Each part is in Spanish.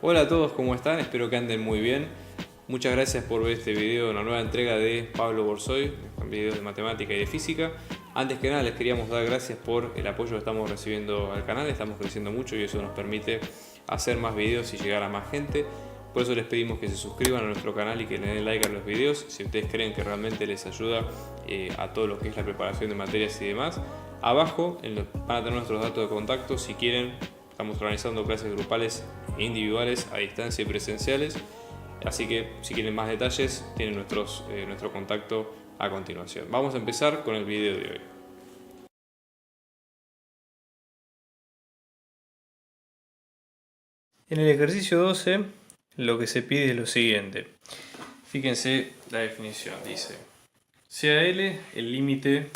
Hola a todos, ¿cómo están? Espero que anden muy bien. Muchas gracias por ver este video, una nueva entrega de Pablo Borsoy, con videos de matemática y de física. Antes que nada les queríamos dar gracias por el apoyo que estamos recibiendo al canal, estamos creciendo mucho y eso nos permite hacer más videos y llegar a más gente. Por eso les pedimos que se suscriban a nuestro canal y que le den like a los videos si ustedes creen que realmente les ayuda a todo lo que es la preparación de materias y demás. Abajo van a tener nuestros datos de contacto si quieren. Estamos organizando clases grupales e individuales a distancia y presenciales. Así que si quieren más detalles tienen nuestro contacto a continuación. Vamos a empezar con el video de hoy. En el ejercicio 12 lo que se pide es lo siguiente. Fíjense la definición, dice: sea L el límite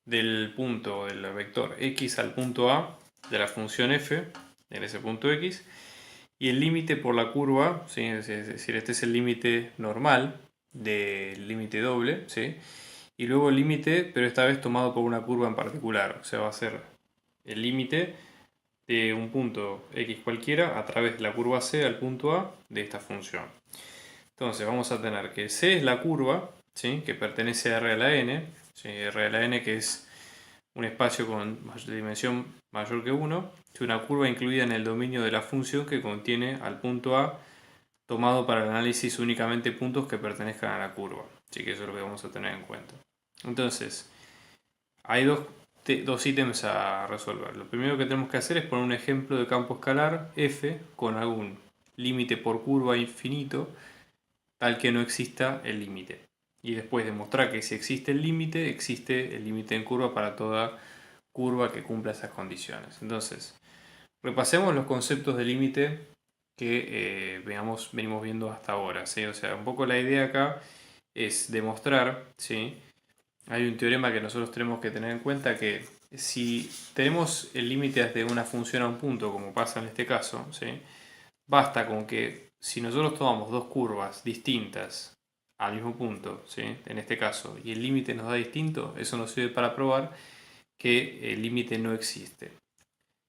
del punto del vector x al punto A de la función f en ese punto x, y el límite por la curva, ¿sí? Es decir, este es el límite normal del límite doble, ¿sí? Y luego el límite, pero esta vez tomado por una curva en particular, o sea, va a ser el límite de un punto x cualquiera a través de la curva c al punto A de esta función. Entonces vamos a tener que c es la curva, ¿sí? Que pertenece a R a la n, ¿sí? R a la n, que es un espacio con dimensión mayor que 1, es una curva incluida en el dominio de la función que contiene al punto A, tomado para el análisis únicamente puntos que pertenezcan a la curva. Así que eso es lo que vamos a tener en cuenta. Entonces, hay dos ítems a resolver. Lo primero que tenemos que hacer es poner un ejemplo de campo escalar f con algún límite por curva infinito, tal que no exista el límite. Y después demostrar que si existe el límite en curva para toda curva que cumpla esas condiciones. Entonces, repasemos los conceptos de límite que venimos viendo hasta ahora, ¿sí? O sea, un poco la idea acá es demostrar, ¿sí? Hay un teorema que nosotros tenemos que tener en cuenta, que si tenemos el límite de una función a un punto, como pasa en este caso, ¿sí? Basta con que si nosotros tomamos dos curvas distintas al mismo punto, ¿sí? En este caso, y el límite nos da distinto, eso nos sirve para probar que el límite no existe.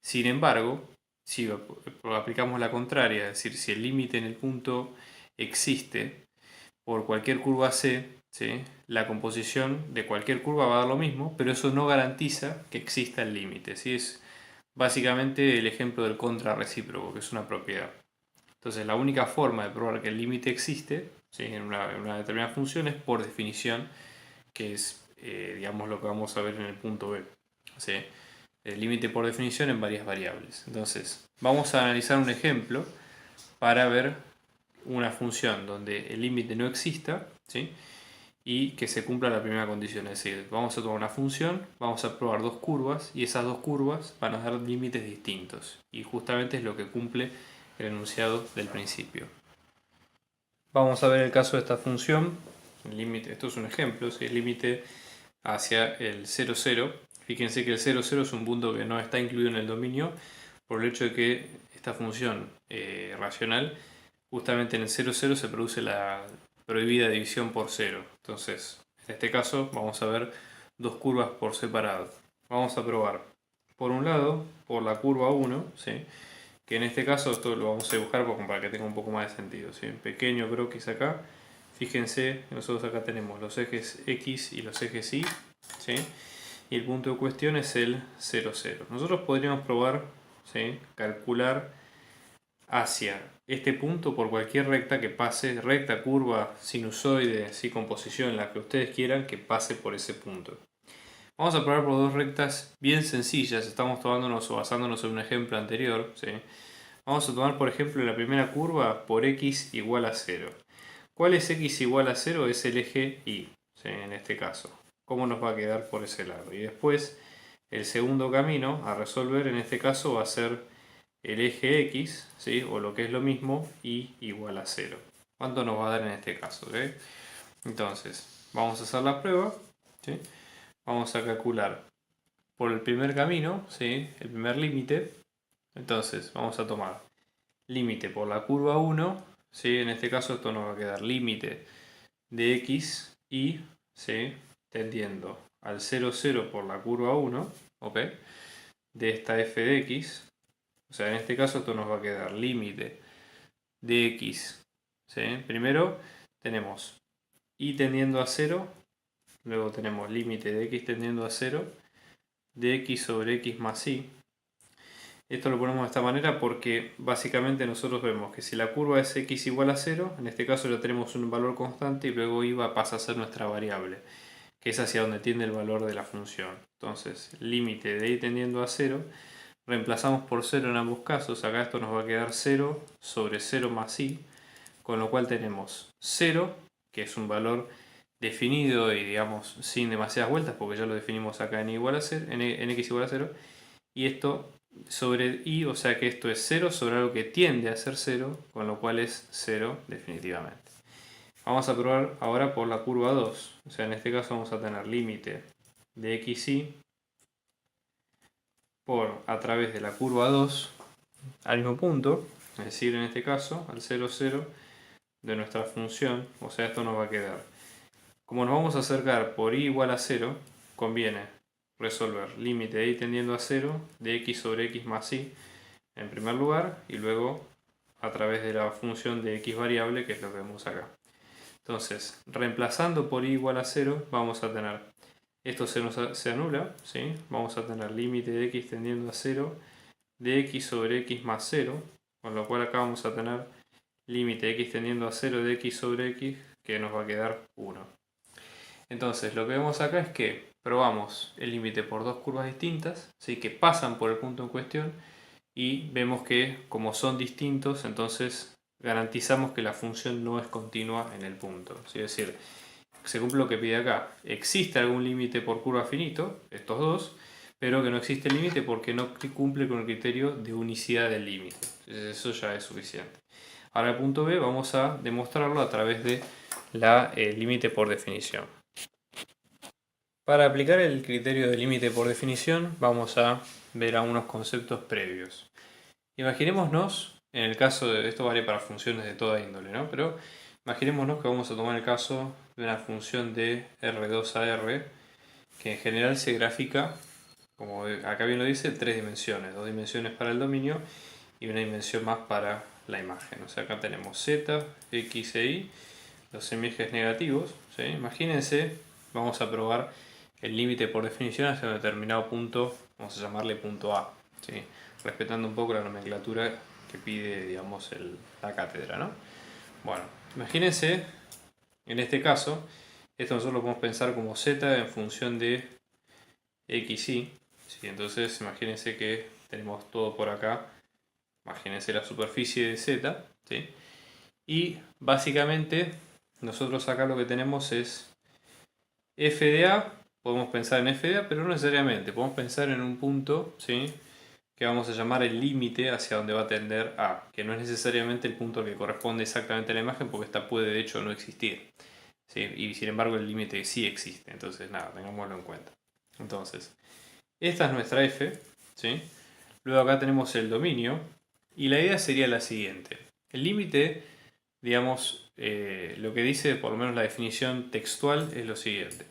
Sin embargo, si aplicamos la contraria, es decir, si el límite en el punto existe por cualquier curva c, ¿sí? La composición de cualquier curva va a dar lo mismo, pero eso no garantiza que exista el límite, ¿sí? Es básicamente el ejemplo del contrarrecíproco, que es una propiedad. Entonces, la única forma de probar que el límite existe, ¿sí? en una determinada función es por definición, que es digamos lo que vamos a ver en el punto B, ¿sí? El límite por definición en varias variables. Entonces, vamos a analizar un ejemplo para ver una función donde el límite no exista, ¿sí? Y que se cumpla la primera condición. Es decir, vamos a tomar una función, vamos a probar dos curvas y esas dos curvas van a dar límites distintos. Y justamente es lo que cumple el enunciado del principio. Vamos a ver el caso de esta función. El límite, esto es un ejemplo, ¿sí? El límite hacia el 0, 0. Fíjense que el 0, 0 es un punto que no está incluido en el dominio por el hecho de que esta función racional, justamente en el 0, 0 se produce la prohibida división por 0. Entonces, en este caso vamos a ver dos curvas por separado. Vamos a probar, por un lado, por la curva 1, ¿sí? Que en este caso esto lo vamos a dibujar para que tenga un poco más de sentido, ¿sí? Un pequeño croquis acá. Fíjense, nosotros acá tenemos los ejes X y los ejes Y, ¿sí? Y el punto de cuestión es el 0, 0. Nosotros podríamos probar, ¿sí? Calcular hacia este punto por cualquier recta que pase, recta, curva, sinusoide, ¿sí? Composición, la que ustedes quieran, que pase por ese punto. Vamos a probar por dos rectas bien sencillas, estamos tomándonos o basándonos en un ejemplo anterior, ¿sí? Vamos a tomar por ejemplo la primera curva por x igual a 0. ¿Cuál es x igual a 0? Es el eje y, ¿sí? En este caso. ¿Cómo nos va a quedar por ese lado? Y después el segundo camino a resolver en este caso va a ser el eje x, ¿sí? O lo que es lo mismo, y igual a 0. ¿Cuánto nos va a dar en este caso? ¿Sí? Entonces, vamos a hacer la prueba, ¿sí? Vamos a calcular por el primer camino, ¿sí? El primer límite. Entonces vamos a tomar límite por la curva 1, ¿sí? En este caso esto nos va a quedar límite de x y, ¿sí? Tendiendo al 0, 0 por la curva 1, ¿ok? De esta f de x. O sea, en este caso esto nos va a quedar límite de x. ¿Sí? Primero tenemos y tendiendo a 0, luego tenemos límite de x tendiendo a 0 de x sobre x más y. Esto lo ponemos de esta manera porque básicamente nosotros vemos que si la curva es x igual a 0, en este caso ya tenemos un valor constante y luego y pasa a ser nuestra variable, que es hacia donde tiende el valor de la función. Entonces, límite de y tendiendo a 0, reemplazamos por 0 en ambos casos, acá esto nos va a quedar 0 sobre 0 más y, con lo cual tenemos 0, que es un valor definido y digamos sin demasiadas vueltas, porque ya lo definimos acá en, igual a 0, en x igual a 0, y esto sobre y, o sea que esto es 0 sobre algo que tiende a ser 0, con lo cual es 0 definitivamente. Vamos a probar ahora por la curva 2, o sea en este caso vamos a tener límite de xy por a través de la curva 2 al mismo punto, es decir en este caso al 0, 0 de nuestra función, o sea esto nos va a quedar. Como nos vamos a acercar por y igual a 0, conviene resolver límite de y tendiendo a 0 de x sobre x más y en primer lugar y luego a través de la función de x variable, que es lo que vemos acá. Entonces, reemplazando por y igual a 0, vamos a tener, esto se anula, ¿sí? Vamos a tener límite de x tendiendo a 0 de x sobre x más 0, con lo cual acá vamos a tener límite de x tendiendo a 0 de x sobre x, que nos va a quedar 1. Entonces, lo que vemos acá es que probamos el límite por dos curvas distintas, ¿sí? Que pasan por el punto en cuestión, y vemos que como son distintos, entonces garantizamos que la función no es continua en el punto. Es decir, se cumple lo que pide acá. Existe algún límite por curva finito, estos dos, pero que no existe límite porque no cumple con el criterio de unicidad del límite. Eso ya es suficiente. Ahora el punto B vamos a demostrarlo a través de la límite por definición. Para aplicar el criterio de límite por definición vamos a ver algunos conceptos previos. Imaginémonos, en el caso de, esto vale para funciones de toda índole, ¿no? Pero imaginémonos que vamos a tomar el caso de una función de R2 a R, que en general se grafica, como acá bien lo dice, tres dimensiones, dos dimensiones para el dominio y una dimensión más para la imagen. O sea, acá tenemos Z, X e Y, los semiejes negativos, ¿sí? Imagínense, vamos a probar el límite por definición hacia un determinado punto, vamos a llamarle punto A, ¿sí? Respetando un poco la nomenclatura que pide, digamos, la cátedra, ¿no? Bueno, imagínense, en este caso, esto nosotros lo podemos pensar como Z en función de X, Y, ¿sí? Entonces, imagínense que tenemos todo por acá, imagínense la superficie de Z, ¿sí? Y básicamente, nosotros acá lo que tenemos es f de A, podemos pensar en f de A, pero no necesariamente, podemos pensar en un punto, ¿sí? Que vamos a llamar el límite hacia donde va a tender A, que no es necesariamente el punto que corresponde exactamente a la imagen, porque esta puede de hecho no existir, ¿sí? Y sin embargo el límite sí existe, entonces nada, tengámoslo en cuenta. Entonces, esta es nuestra f, ¿sí? Luego acá tenemos el dominio, y la idea sería la siguiente. El límite, digamos, lo que dice por lo menos la definición textual es lo siguiente.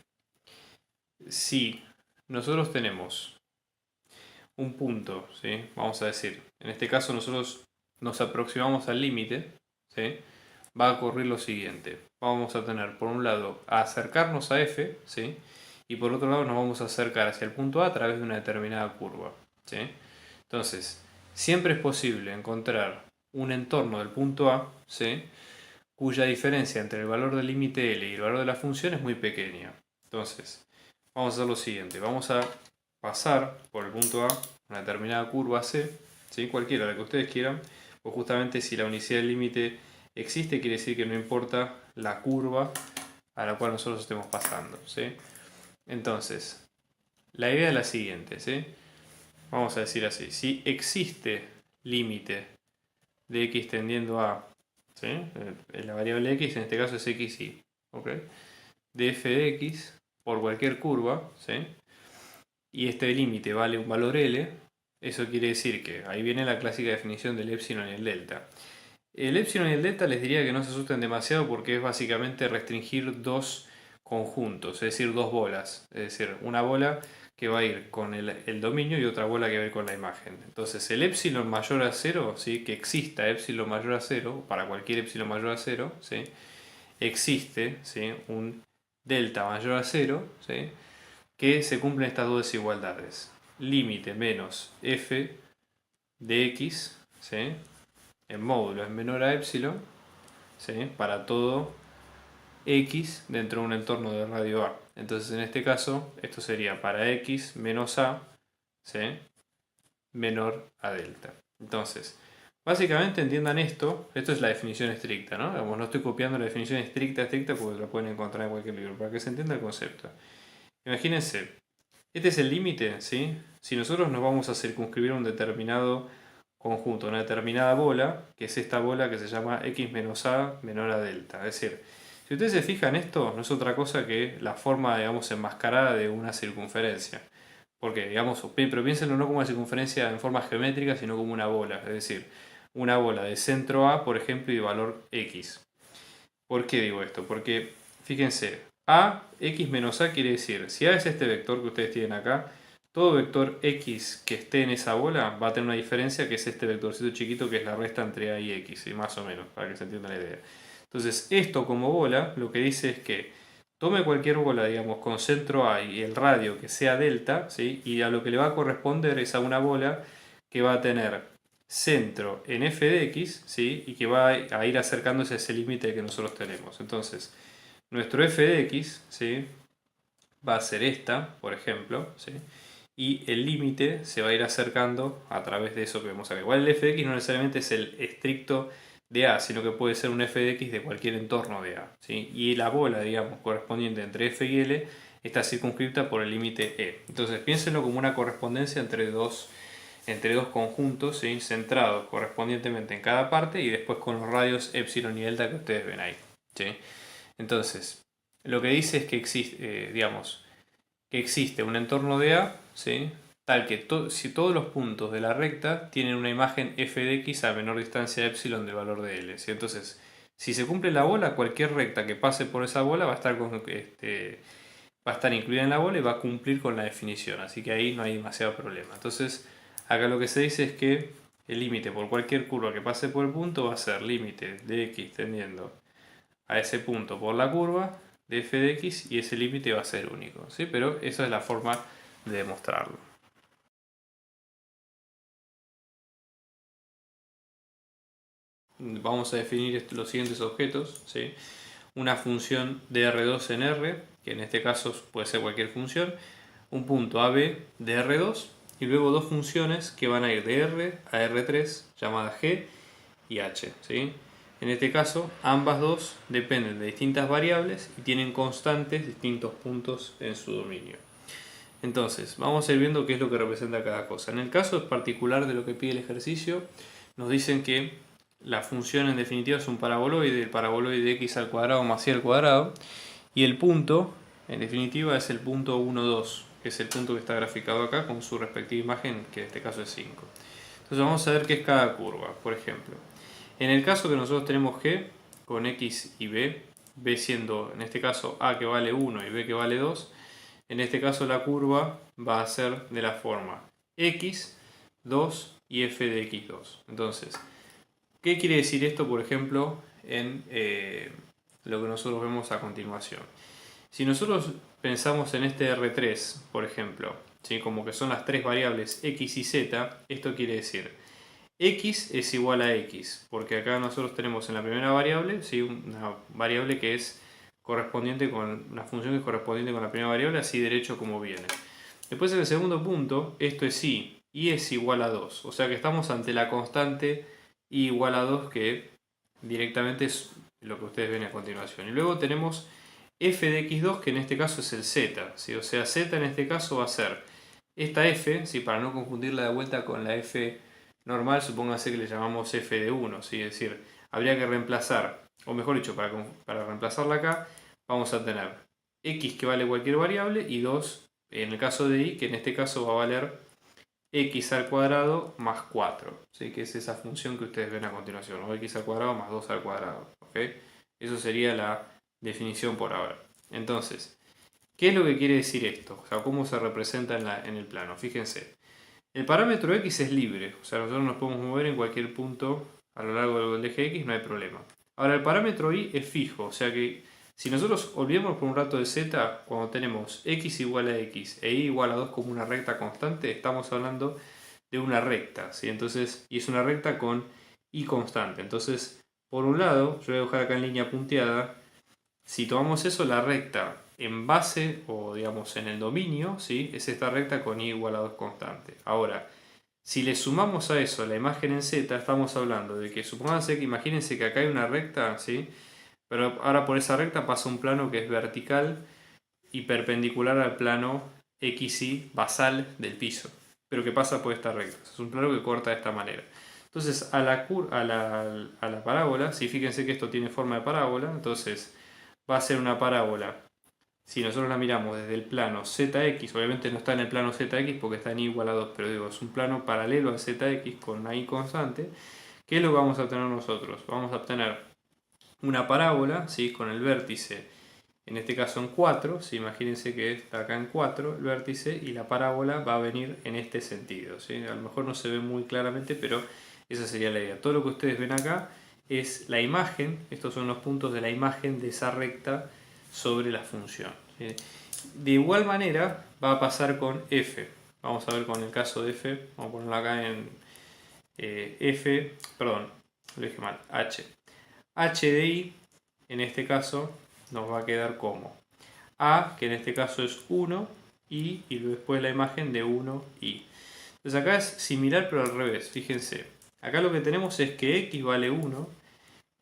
Si nosotros tenemos un punto, ¿sí? Vamos a decir, en este caso nosotros nos aproximamos al límite, ¿sí? Va a ocurrir lo siguiente. Vamos a tener por un lado a acercarnos a f, ¿sí? Y por otro lado nos vamos a acercar hacia el punto A través de una determinada curva, ¿sí? Entonces, siempre es posible encontrar un entorno del punto A, ¿sí? Cuya diferencia entre el valor del límite L y el valor de la función es muy pequeña. Entonces, vamos a hacer lo siguiente. Vamos a pasar por el punto A una determinada curva C, ¿sí? Cualquiera, la que ustedes quieran, pues justamente si la unicidad del límite existe, quiere decir que no importa la curva a la cual nosotros estemos pasando, ¿sí? Entonces, la idea es la siguiente, ¿sí? Vamos a decir así, si existe límite de x tendiendo a, ¿sí? La variable x en este caso es xy, ¿ok? De f de x por cualquier curva, ¿sí? Y este límite vale un valor L, eso quiere decir que ahí viene la clásica definición del epsilon y el delta. El epsilon y el delta les diría que no se asusten demasiado porque es básicamente restringir dos conjuntos, es decir, dos bolas. Es decir, una bola que va a ir con el dominio y otra bola que va a ir con la imagen. Entonces el epsilon mayor a 0, ¿sí? Que exista epsilon mayor a 0, para cualquier epsilon mayor a 0, ¿sí? Existe, ¿sí? Un delta mayor a 0, ¿sí? Que se cumplen estas dos desigualdades. Límite menos f de x, ¿sí? En módulo es menor a epsilon, ¿sí? Para todo x dentro de un entorno de radio A. Entonces en este caso esto sería para x menos a, ¿sí? Menor a delta. Entonces, básicamente entiendan esto es la definición estricta, ¿no? Digamos, no estoy copiando la definición estricta porque la pueden encontrar en cualquier libro, para que se entienda el concepto. Imagínense, este es el límite, ¿sí? Si nosotros nos vamos a circunscribir a un determinado conjunto, una determinada bola, que es esta bola que se llama x menos a menor a delta. Es decir, si ustedes se fijan, esto no es otra cosa que la forma, digamos, enmascarada de una circunferencia. Porque, digamos, pero piénsenlo no como una circunferencia en forma geométrica, sino como una bola. Es decir, una bola de centro A, por ejemplo, y de valor x. ¿Por qué digo esto? Porque, fíjense, a, x menos a quiere decir, si a es este vector que ustedes tienen acá, todo vector x que esté en esa bola va a tener una diferencia que es este vectorcito chiquito que es la resta entre a y x, ¿sí? Más o menos, para que se entienda la idea. Entonces, esto como bola lo que dice es que tome cualquier bola, digamos, con centro A y el radio que sea delta, ¿sí? Y a lo que le va a corresponder es a una bola que va a tener centro en f de x, ¿sí? Y que va a ir acercándose a ese límite que nosotros tenemos. Entonces, nuestro f de x, ¿sí? Va a ser esta, por ejemplo, ¿sí? Y el límite se va a ir acercando a través de eso que vemos acá. Igual el f de x no necesariamente es el estricto de A, sino que puede ser un f de x de cualquier entorno de A, ¿sí? Y la bola, digamos, correspondiente entre f y L está circunscripta por el límite E. Entonces piénsenlo como una correspondencia entre dos conjuntos, ¿sí? Centrados correspondientemente en cada parte y después con los radios epsilon y delta que ustedes ven ahí, ¿sí? Entonces, lo que dice es que existe, digamos, que existe un entorno de A, ¿sí? Tal que si todos los puntos de la recta tienen una imagen f de x a menor distancia de epsilon del valor de L, ¿sí? Entonces, si se cumple la bola, cualquier recta que pase por esa bola va a estar va a estar incluida en la bola y va a cumplir con la definición, así que ahí no hay demasiado problema. Entonces, acá lo que se dice es que el límite por cualquier curva que pase por el punto va a ser límite de x tendiendo a ese punto por la curva de f de x y ese límite va a ser único, ¿sí? Pero esa es la forma de demostrarlo. Vamos a definir los siguientes objetos, ¿sí? Una función de R2 en R, que en este caso puede ser cualquier función, un punto AB de R2 y luego dos funciones que van a ir de R a R3 llamadas G y H, ¿sí? En este caso, ambas dos dependen de distintas variables y tienen constantes distintos puntos en su dominio. Entonces, vamos a ir viendo qué es lo que representa cada cosa. En el caso particular de lo que pide el ejercicio, nos dicen que la función en definitiva es un paraboloide, el paraboloide x al cuadrado más y al cuadrado, y el punto, en definitiva, es el punto 1, 2, que es el punto que está graficado acá con su respectiva imagen, que en este caso es 5. Entonces vamos a ver qué es cada curva, por ejemplo. En el caso que nosotros tenemos G con x y b, b siendo en este caso a que vale 1 y b que vale 2, en este caso la curva va a ser de la forma x, 2 y f de x2. Entonces, ¿qué quiere decir esto, por ejemplo, en lo que nosotros vemos a continuación? Si nosotros pensamos en este R3, por ejemplo, ¿sí? Como que son las tres variables x y z, esto quiere decir x es igual a x, porque acá nosotros tenemos en la primera variable, ¿sí? Una variable que es correspondiente con una función que es correspondiente con la primera variable, así derecho como viene. Después en el segundo punto, esto es y es igual a 2, o sea que estamos ante la constante y igual a 2 que directamente es lo que ustedes ven a continuación. Y luego tenemos f de x2 que en este caso es el z, ¿sí? O sea z en este caso va a ser esta f, ¿sí? Para no confundirla de vuelta con la f normal, supóngase que le llamamos f de 1, ¿sí? Es decir, habría que reemplazar, o mejor dicho, para reemplazarla acá, vamos a tener x que vale cualquier variable y 2 en el caso de y, que en este caso va a valer x al cuadrado más 4, ¿sí? Que es esa función que ustedes ven a continuación, o x al cuadrado más 2 al cuadrado, ¿okay? Eso sería la definición por ahora. Entonces, ¿Qué es lo que quiere decir esto? O sea, ¿cómo se representa en el plano? Fíjense, el parámetro x es libre, o sea, nosotros nos podemos mover en cualquier punto a lo largo del eje x, no hay problema. Ahora, el parámetro y es fijo, o sea que si nosotros olvidemos por un rato de z, cuando tenemos x igual a x e y igual a 2 como una recta constante, estamos hablando de una recta, ¿sí? Entonces, y es una recta con y constante. Entonces, por un lado, yo voy a dejar acá en línea punteada, si tomamos eso, la recta en base o digamos en el dominio, ¿sí? Es esta recta con y igual a 2 constante. Ahora, si le sumamos a eso la imagen en z, estamos hablando de que supónganse que imagínense que acá hay una recta, ¿sí? Pero ahora por esa recta pasa un plano que es vertical y perpendicular al plano XY basal del piso, pero que pasa por esta recta. Es un plano que corta de esta manera. Entonces a la parábola, si fíjense que esto tiene forma de parábola, entonces va a ser una parábola. Si nosotros la miramos desde el plano ZX, obviamente no está en el plano ZX porque está en y igual a 2, pero digo, es un plano paralelo al ZX con una y constante. ¿Qué es lo que vamos a obtener nosotros? Vamos a obtener una parábola, ¿sí? Con el vértice, en este caso en 4, ¿sí? Imagínense que está acá en 4 el vértice y la parábola va a venir en este sentido, ¿sí? A lo mejor no se ve muy claramente, pero esa sería la idea. Todo lo que ustedes ven acá es la imagen, estos son los puntos de la imagen de esa recta sobre la función, ¿sí? De igual manera va a pasar con f. Vamos a ver con el caso de f, vamos a ponerlo acá en f, perdón, lo dije mal, h. H de i, en este caso, nos va a quedar como a, que en este caso es 1, y después la imagen de 1, y. Entonces acá es similar pero al revés, fíjense. Acá lo que tenemos es que x vale 1,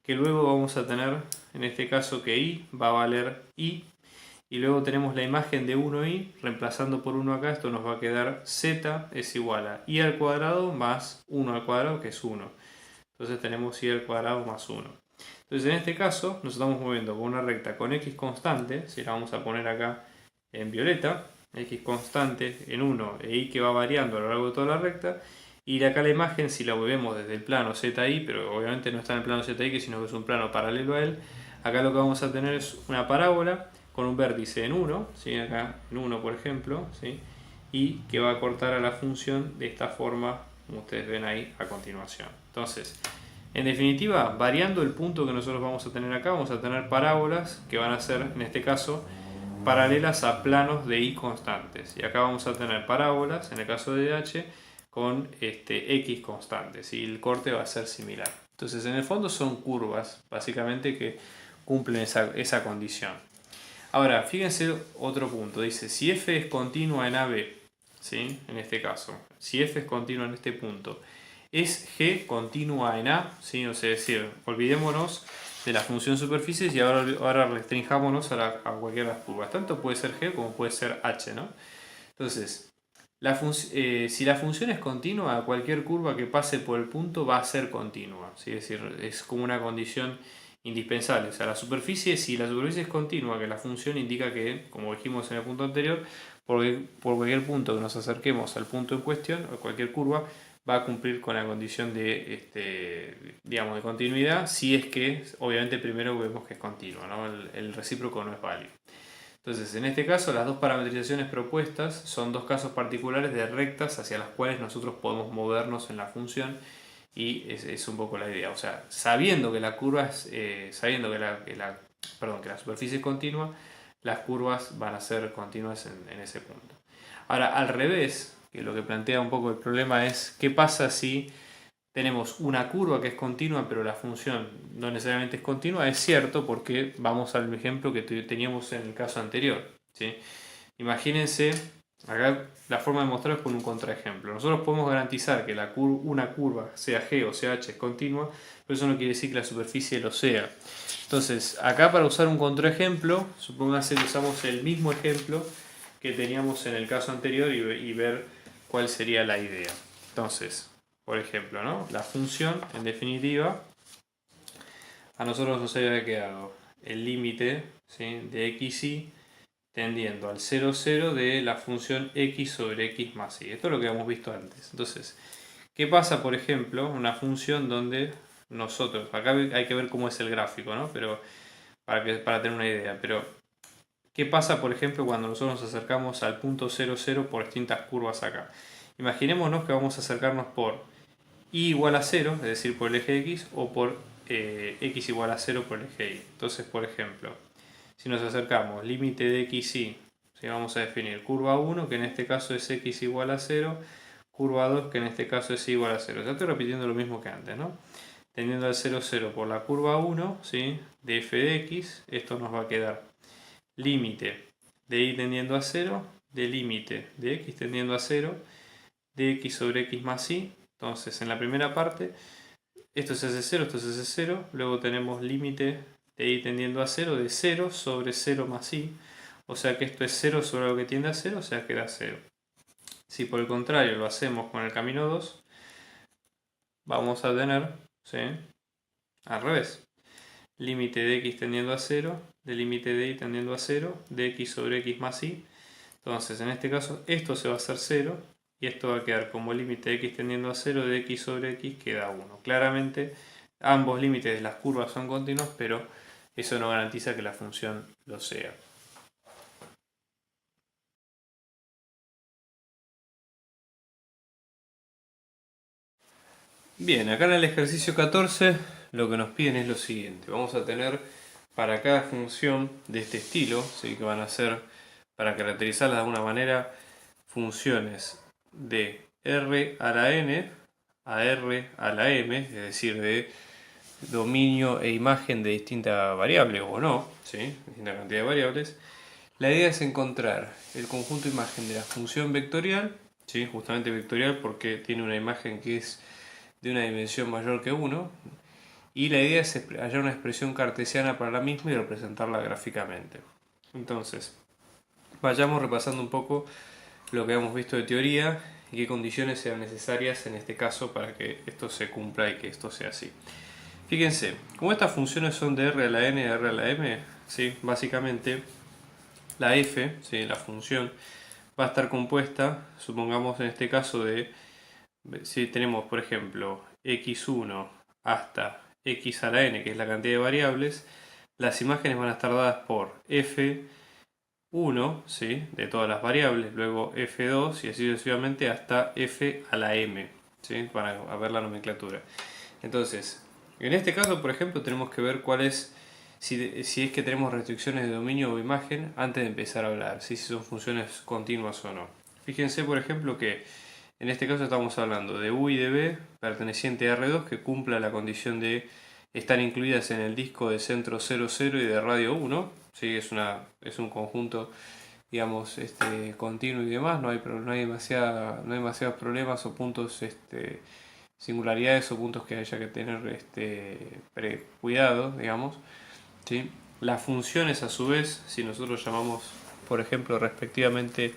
que luego vamos a tener, en este caso, que y va a valer y luego tenemos la imagen de 1y, reemplazando por 1 acá, esto nos va a quedar z es igual a y al cuadrado más 1 al cuadrado, que es 1. Entonces tenemos y al cuadrado más 1. Entonces en este caso nos estamos moviendo con una recta con x constante, si la vamos a poner acá en violeta, x constante en 1 e y que va variando a lo largo de toda la recta, y acá la imagen, si la movemos desde el plano ZI, pero obviamente no está en el plano ZI, sino que es un plano paralelo a él, acá lo que vamos a tener es una parábola con un vértice en 1, ¿sí? Acá en 1 por ejemplo, ¿sí? Y que va a cortar a la función de esta forma, como ustedes ven ahí a continuación. Entonces, en definitiva, variando el punto que nosotros vamos a tener acá, vamos a tener parábolas que van a ser, en este caso, paralelas a planos de y constantes. Y acá vamos a tener parábolas, en el caso de h, con x constantes. Y el corte va a ser similar. Entonces, en el fondo son curvas, básicamente, que cumplen esa condición. Ahora, fíjense otro punto. Dice, si f es continua en AB, ¿sí? En este caso, si f es continua en este punto, ¿es g continua en A? ¿Sí? O sea, es decir, olvidémonos de la función superficies y ahora restrinjámonos a cualquiera de las curvas. Tanto puede ser g como puede ser h, ¿no? Entonces, si la función es continua, cualquier curva que pase por el punto va a ser continua, ¿sí? Es decir, es como una condición indispensable. O sea, la superficie, si la superficie es continua, que la función indica que, como dijimos en el punto anterior, por cualquier punto que nos acerquemos al punto en cuestión, o cualquier curva, va a cumplir con la condición de, digamos, de continuidad, si es que, obviamente, primero vemos que es continua, ¿no? El recíproco no es válido. Entonces, en este caso, las dos parametrizaciones propuestas son dos casos particulares de rectas hacia las cuales nosotros podemos movernos en la función, y es un poco la idea. O sea, sabiendo que la curva es, sabiendo que la superficie es continua, las curvas van a ser continuas en ese punto. Ahora, al revés, que lo que plantea un poco el problema es qué pasa si tenemos una curva que es continua, pero la función no necesariamente es continua. Es cierto, porque vamos al ejemplo que teníamos en el caso anterior, ¿sí? Imagínense, acá la forma de mostrar es con un contraejemplo. Nosotros podemos garantizar que una curva, sea g o sea h, es continua, pero eso no quiere decir que la superficie lo sea. Entonces, acá para usar un contraejemplo, supóngase que usamos el mismo ejemplo que teníamos en el caso anterior y ver cuál sería la idea. Entonces, por ejemplo, ¿no? La función, en definitiva, a nosotros nos había quedado el límite, ¿sí? De xy tendiendo al 0, 0 de la función x sobre x más y. Esto es lo que habíamos visto antes. Entonces, ¿qué pasa, por ejemplo, una función donde nosotros, acá hay que ver cómo es el gráfico, ¿no? Pero para tener una idea, pero ¿Qué pasa, por ejemplo, cuando nosotros nos acercamos al punto 0, 0 por distintas curvas acá? Imaginémonos que vamos a acercarnos por y igual a 0, es decir, por el eje X, o por X igual a 0 por el eje Y. Entonces, por ejemplo, si nos acercamos, límite de XY, ¿sí? Vamos a definir curva 1, que en este caso es X igual a 0, curva 2, que en este caso es Y igual a 0. Ya estoy repitiendo lo mismo que antes, ¿no? Teniendo al 0, 0 por la curva 1, ¿sí? De f de x, esto nos va a quedar límite de y tendiendo a 0, de límite de x tendiendo a 0, de x sobre x más y. Entonces, en la primera parte, esto se hace 0, esto se hace 0. Luego tenemos límite de y tendiendo a 0, de 0 sobre 0 más y. O sea que esto es 0 sobre lo que tiende a 0, o sea que da 0. Si por el contrario lo hacemos con el camino 2, vamos a tener, ¿sí? Al revés. Límite de x tendiendo a 0, de límite de y tendiendo a 0, de x sobre x más y. Entonces, en este caso, esto se va a hacer 0 y esto va a quedar como límite de x tendiendo a 0, de x sobre x queda 1. Claramente, ambos límites de las curvas son continuos, pero eso no garantiza que la función lo sea. Bien, acá en el ejercicio 14 lo que nos piden es lo siguiente. Vamos a tener para cada función de este estilo, ¿sí? Que van a ser, para caracterizarlas de alguna manera, funciones de R a la N a R a la M, es decir, de dominio e imagen de distinta variable o no, ¿sí? Distinta cantidad de variables. La idea es encontrar el conjunto de imagen de la función vectorial, ¿sí? Justamente vectorial porque tiene una imagen que es de una dimensión mayor que 1, y la idea es hallar una expresión cartesiana para la misma y representarla gráficamente. Entonces, vayamos repasando un poco lo que hemos visto de teoría y qué condiciones sean necesarias en este caso para que esto se cumpla y que esto sea así. Fíjense, como estas funciones son de R a la N y de R a la M, ¿sí? Básicamente la f, ¿sí? La función, va a estar compuesta, supongamos en este caso de, si tenemos por ejemplo x1 hasta x a la n, que es la cantidad de variables, las imágenes van a estar dadas por f1, ¿sí? De todas las variables, luego f2 y así sucesivamente hasta f a la m, ¿sí? Para ver la nomenclatura. Entonces, en este caso, por ejemplo, tenemos que ver cuál es, si es que tenemos restricciones de dominio o imagen antes de empezar a hablar, si son funciones continuas o no. Fíjense, por ejemplo, que en este caso estamos hablando de U y de B perteneciente a R2 que cumpla la condición de estar incluidas en el disco de centro 0, 0 y de radio 1. ¿Sí? Es un conjunto, digamos, continuo y demás, no hay demasiados problemas o puntos, singularidades o puntos que haya que tener cuidado, digamos. ¿Sí? Las funciones a su vez, si nosotros llamamos, por ejemplo, respectivamente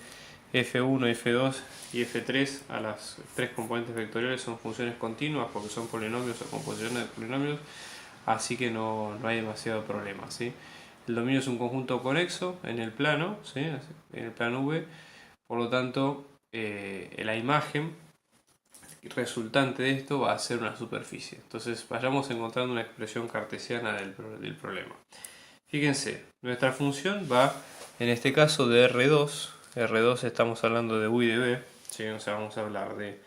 f1, f2 y f3 a las tres componentes vectoriales, son funciones continuas porque son polinomios o composiciones de polinomios, así que no hay demasiado problema, ¿sí? El dominio es un conjunto conexo en el plano, ¿sí? En el plano V, por lo tanto la imagen resultante de esto va a ser una superficie. Entonces vayamos encontrando una expresión cartesiana del problema. Fíjense, nuestra función va en este caso de R2. R2 estamos hablando de U y de B, ¿sí? O sea, vamos a hablar de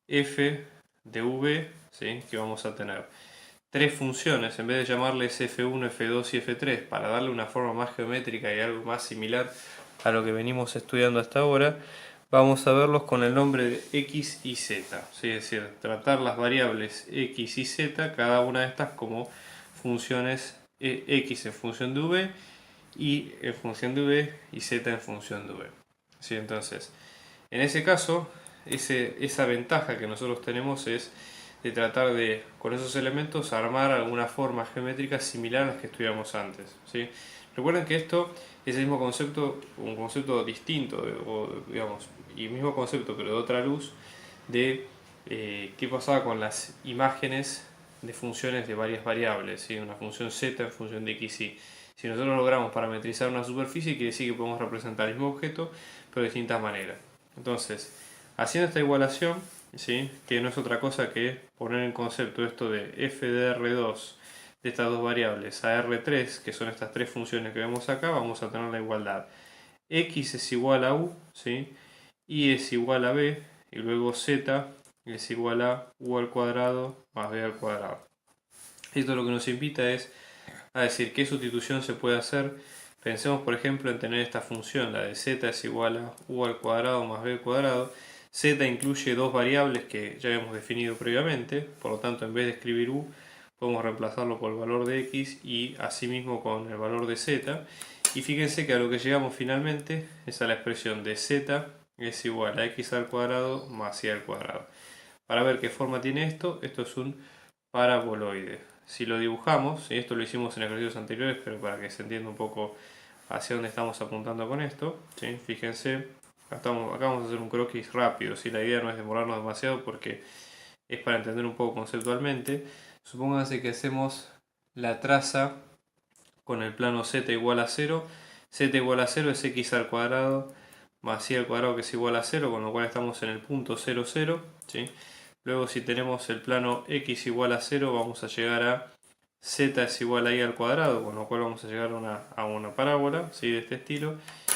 f de V, ¿sí? Que vamos a tener tres funciones, en vez de llamarles f1, f2 y f3 para darle una forma más geométrica y algo más similar a lo que venimos estudiando hasta ahora, vamos a verlos con el nombre de x y z, ¿sí? Es decir, tratar las variables x y z, cada una de estas como funciones x en función de v, y en función de v y z en función de v. ¿Sí? Entonces, en ese caso, esa ventaja que nosotros tenemos es de tratar de, con esos elementos, armar alguna forma geométrica similar a las que estudiamos antes, ¿sí? Recuerden que esto es el mismo concepto, un concepto distinto, digamos, y mismo concepto, pero de otra luz, de qué pasaba con las imágenes de funciones de varias variables, ¿sí? Una función z en función de x, y. Si nosotros logramos parametrizar una superficie, quiere decir que podemos representar el mismo objeto, pero de distintas maneras. Entonces, haciendo esta igualación, ¿sí? Que no es otra cosa que poner en concepto esto de f de R2 de estas dos variables a R3, que son estas tres funciones que vemos acá, vamos a tener la igualdad. X es igual a U, ¿sí? Y es igual a B, y luego Z es igual a U al cuadrado más B al cuadrado. Esto lo que nos invita es a decir qué sustitución se puede hacer. Pensemos por ejemplo en tener esta función, la de Z es igual a U al cuadrado más B al cuadrado. Z incluye dos variables que ya hemos definido previamente, por lo tanto en vez de escribir U podemos reemplazarlo por el valor de X y asimismo con el valor de Z. Y fíjense que a lo que llegamos finalmente es a la expresión de Z es igual a X al cuadrado más Y al cuadrado. Para ver qué forma tiene esto es un paraboloide. Si lo dibujamos, y esto lo hicimos en ejercicios anteriores, pero para que se entienda un poco hacia dónde estamos apuntando con esto, ¿sí? Fíjense, acá vamos a hacer un croquis rápido, ¿sí? La idea no es demorarnos demasiado porque es para entender un poco conceptualmente. Supónganse que hacemos la traza con el plano z igual a 0. Z igual a 0 es x al cuadrado más y al cuadrado que es igual a 0, con lo cual estamos en el punto 0, 0, ¿sí? Luego si tenemos el plano x igual a 0 vamos a llegar a z es igual a y al cuadrado, con lo cual vamos a llegar a una parábola, ¿sí? De este estilo.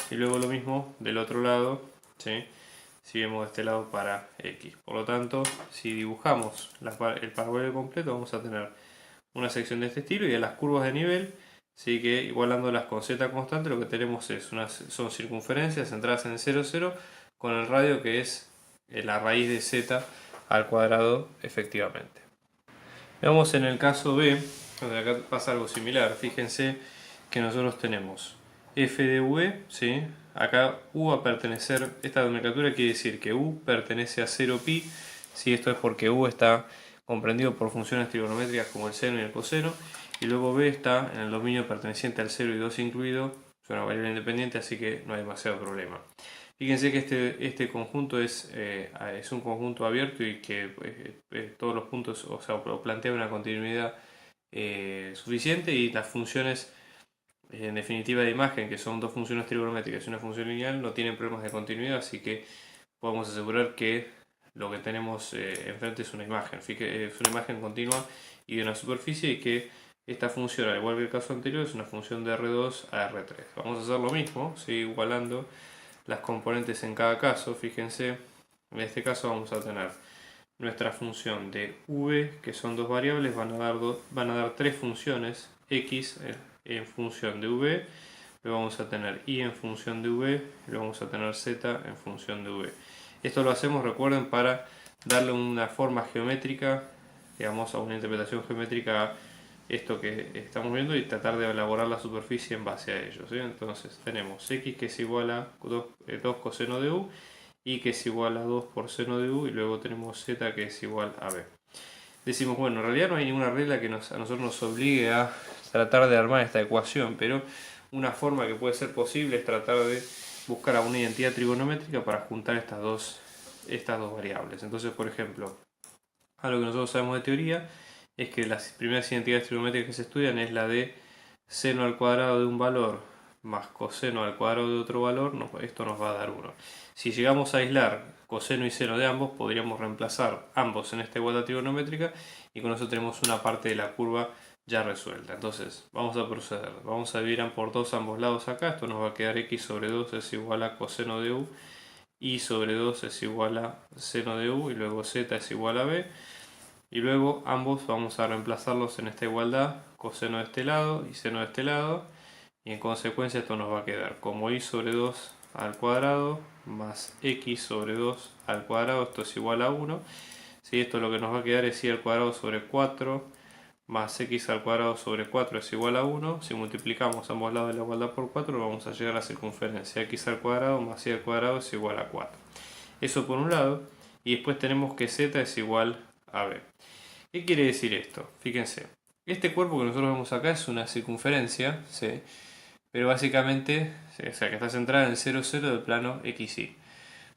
Y luego lo mismo del otro lado, ¿sí? Si vemos de este lado para x. Por lo tanto, si dibujamos el parabólico completo vamos a tener una sección de este estilo y a las curvas de nivel, sí, que igualándolas con z constante lo que tenemos son circunferencias centradas en 0, 0 con el radio que es la raíz de z al cuadrado efectivamente. Veamos en el caso B, donde acá pasa algo similar. Fíjense que nosotros tenemos f de v, ¿sí? Acá u va a pertenecer, esta nomenclatura quiere decir que u pertenece a 0pi, ¿sí? Esto es porque u está comprendido por funciones trigonométricas como el seno y el coseno, y luego b está en el dominio perteneciente al 0 y 2 incluido, es una variable independiente, así que no hay demasiado problema. Fíjense que este conjunto es un conjunto abierto y que todos los puntos, o sea, plantea una continuidad suficiente, y las funciones en definitiva de imagen, que son dos funciones trigonométricas y una función lineal, no tienen problemas de continuidad, así que podemos asegurar que lo que tenemos enfrente es una imagen, es una imagen continua y de una superficie, y que esta función, al igual que el caso anterior, es una función de R2 a R3. Vamos a hacer lo mismo, ¿sí? Igualando las componentes en cada caso. Fíjense, en este caso vamos a tener nuestra función de v, que son dos variables, van a dar tres funciones, x en función de v, luego vamos a tener y en función de v, y luego vamos a tener z en función de v. Esto lo hacemos, recuerden, para darle una forma geométrica, digamos, a una interpretación geométrica a esto que estamos viendo, y tratar de elaborar la superficie en base a ello, ¿sí? Entonces tenemos x que es igual a 2 coseno de u, y que es igual a 2 por seno de u, y luego tenemos z que es igual a b. Decimos, bueno, en realidad no hay ninguna regla que a nosotros nos obligue a tratar de armar esta ecuación, pero una forma que puede ser posible es tratar de buscar a una identidad trigonométrica para juntar estas dos variables. Entonces, por ejemplo, algo que nosotros sabemos de teoría es que las primeras identidades trigonométricas que se estudian es la de seno al cuadrado de un valor más coseno al cuadrado de otro valor, esto nos va a dar 1. Si llegamos a aislar coseno y seno de ambos, podríamos reemplazar ambos en esta igualdad trigonométrica, y con eso tenemos una parte de la curva ya resuelta. Entonces vamos a proceder, vamos a dividir por 2 ambos lados acá, esto nos va a quedar x sobre 2 es igual a coseno de u, y sobre 2 es igual a seno de u, y luego z es igual a b, y luego ambos vamos a reemplazarlos en esta igualdad, coseno de este lado y seno de este lado, y en consecuencia esto nos va a quedar como y sobre 2 al cuadrado más x sobre 2 al cuadrado, esto es igual a 1. ¿Sí? Esto lo que nos va a quedar es y al cuadrado sobre 4 más x al cuadrado sobre 4 es igual a 1. Si multiplicamos ambos lados de la igualdad por 4, vamos a llegar a la circunferencia x al cuadrado más y al cuadrado es igual a 4. Eso por un lado, y después tenemos que z es igual a b. ¿Qué quiere decir esto? Fíjense, este cuerpo que nosotros vemos acá es una circunferencia, ¿sí? Pero básicamente, o sea, que está centrada en el 0, 0 del plano XY.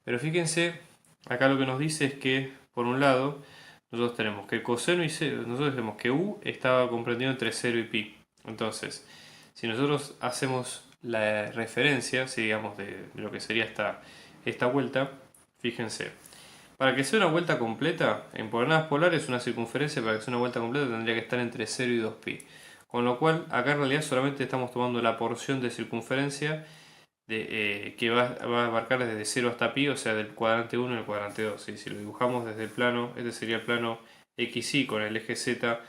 Pero fíjense, acá lo que nos dice es que, por un lado, nosotros tenemos que coseno y seno, nosotros tenemos que u estaba comprendido entre 0 y pi. Entonces, si nosotros hacemos la referencia, si digamos, de lo que sería esta vuelta, fíjense, para que sea una vuelta completa, en coordenadas polares una circunferencia para que sea una vuelta completa tendría que estar entre 0 y 2pi. Con lo cual, acá en realidad solamente estamos tomando la porción de circunferencia que va a abarcar desde 0 hasta pi, o sea, del cuadrante 1 al cuadrante 2. ¿Sí? Si lo dibujamos desde el plano, este sería el plano XY con el eje Z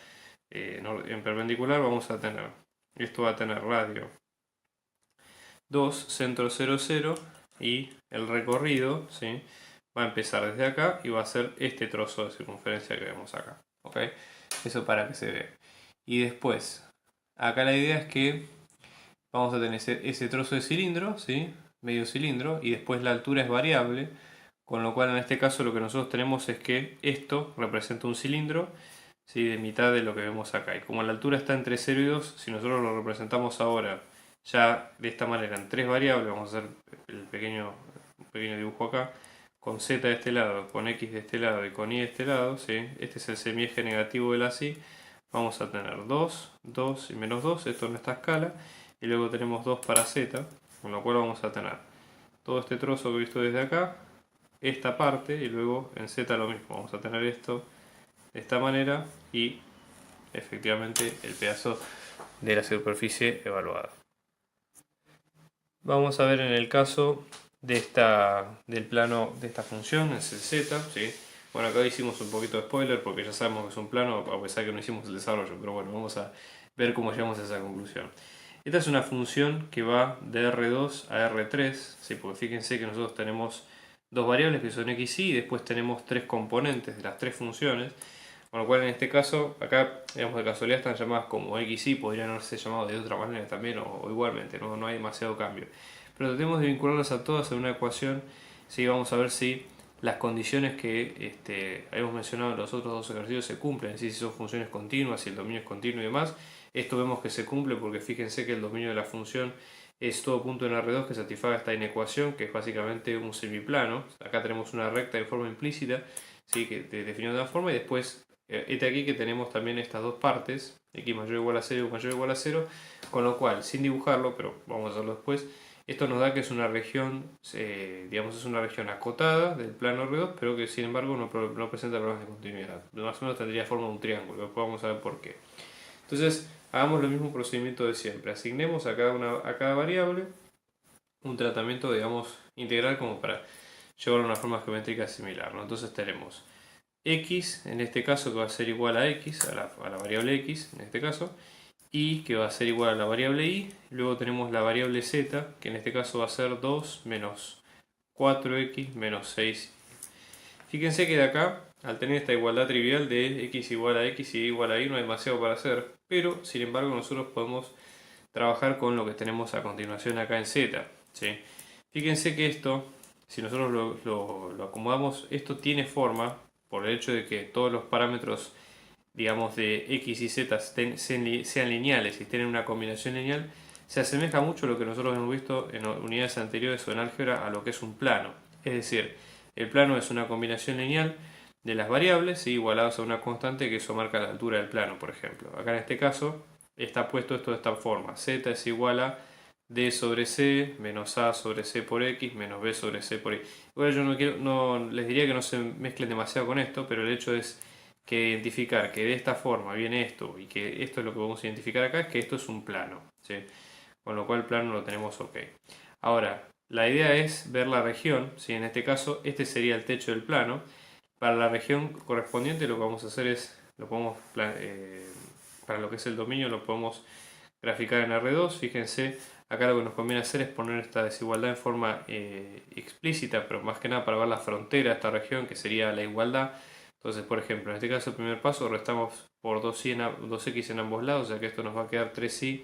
en perpendicular, vamos a tener, esto va a tener radio 2, centro 0, 0, y el recorrido, ¿sí?, va a empezar desde acá y va a ser este trozo de circunferencia que vemos acá. ¿Ok? Eso para que se vea. Y después, acá la idea es que vamos a tener ese trozo de cilindro, ¿sí?, medio cilindro, y después la altura es variable, con lo cual en este caso lo que nosotros tenemos es que esto representa un cilindro, ¿sí?, de mitad de lo que vemos acá. Y como la altura está entre 0 y 2, si nosotros lo representamos ahora ya de esta manera en tres variables, vamos a hacer el pequeño dibujo acá, con z de este lado, con x de este lado y con y de este lado, ¿sí? Este es el semieje negativo de la y, vamos a tener 2, 2 y menos 2, esto en esta escala, y luego tenemos 2 para z, con lo cual vamos a tener todo este trozo que he visto desde acá, esta parte, y luego en z lo mismo, vamos a tener esto de esta manera y efectivamente el pedazo de la superficie evaluada. Vamos a ver en el caso del plano de esta función, es el z, ¿sí? Bueno, acá hicimos un poquito de spoiler porque ya sabemos que es un plano, a pesar que no hicimos el desarrollo, pero bueno, vamos a ver cómo llegamos a esa conclusión. Esta es una función que va de R2 a R3, ¿sí? Porque fíjense que nosotros tenemos dos variables que son x y y después tenemos tres componentes de las tres funciones, con lo cual en este caso, acá digamos de casualidad están llamadas como x y, podrían haberse llamado de otra manera también o igualmente, no hay demasiado cambio. Pero tratemos de vincularlas a todas en una ecuación, ¿sí? Vamos a ver si las condiciones que habíamos mencionado en los otros dos ejercicios se cumplen, si son funciones continuas, si el dominio es continuo y demás. Esto vemos que se cumple porque fíjense que el dominio de la función es todo punto en R2 que satisfaga esta inecuación, que es básicamente un semiplano. Acá tenemos una recta de forma implícita, ¿sí?, que definido de una forma, y después este aquí que tenemos también estas dos partes, x mayor o igual a 0 y mayor o igual a 0, con lo cual, sin dibujarlo, pero vamos a hacerlo después, esto nos da que es una región, digamos, es una región acotada del plano R2, pero que sin embargo no presenta problemas de continuidad. Más o menos tendría forma de un triángulo, después vamos a ver por qué. Entonces, hagamos el mismo procedimiento de siempre. Asignemos a cada variable un tratamiento, digamos, integral como para llevarlo a una forma geométrica similar, ¿no? Entonces tenemos x, en este caso, que va a ser igual a x, a la variable x, en este caso, y que va a ser igual a la variable y, luego tenemos la variable z, que en este caso va a ser 2 menos 4x menos 6. Fíjense que de acá, al tener esta igualdad trivial de x igual a x y y igual a y, no hay demasiado para hacer, pero sin embargo nosotros podemos trabajar con lo que tenemos a continuación acá en z, ¿sí? Fíjense que esto, si nosotros lo acomodamos, esto tiene forma, por el hecho de que todos los parámetros, digamos, de x y z sean lineales y tienen una combinación lineal, se asemeja mucho a lo que nosotros hemos visto en unidades anteriores o en álgebra a lo que es un plano. Es decir, el plano es una combinación lineal de las variables, ¿sí?, igualadas a una constante, que eso marca la altura del plano, por ejemplo. Acá en este caso está puesto esto de esta forma: z es igual a d sobre c menos a sobre c por x menos b sobre c por y. Igual yo no les diría que no se mezclen demasiado con esto, pero el hecho es que identificar que de esta forma viene esto y que esto es lo que vamos a identificar acá, es que esto es un plano, ¿sí? Con lo cual el plano lo tenemos ok. Ahora, la idea es ver la región, ¿sí? En este caso este sería el techo del plano. Para la región correspondiente lo que vamos a hacer es, para lo que es el dominio, lo podemos graficar en R2. Fíjense, acá lo que nos conviene hacer es poner esta desigualdad en forma explícita, pero más que nada para ver la frontera de esta región, que sería la igualdad. Entonces, por ejemplo, en este caso el primer paso restamos por 2x en ambos lados, o sea que esto nos va a quedar 3y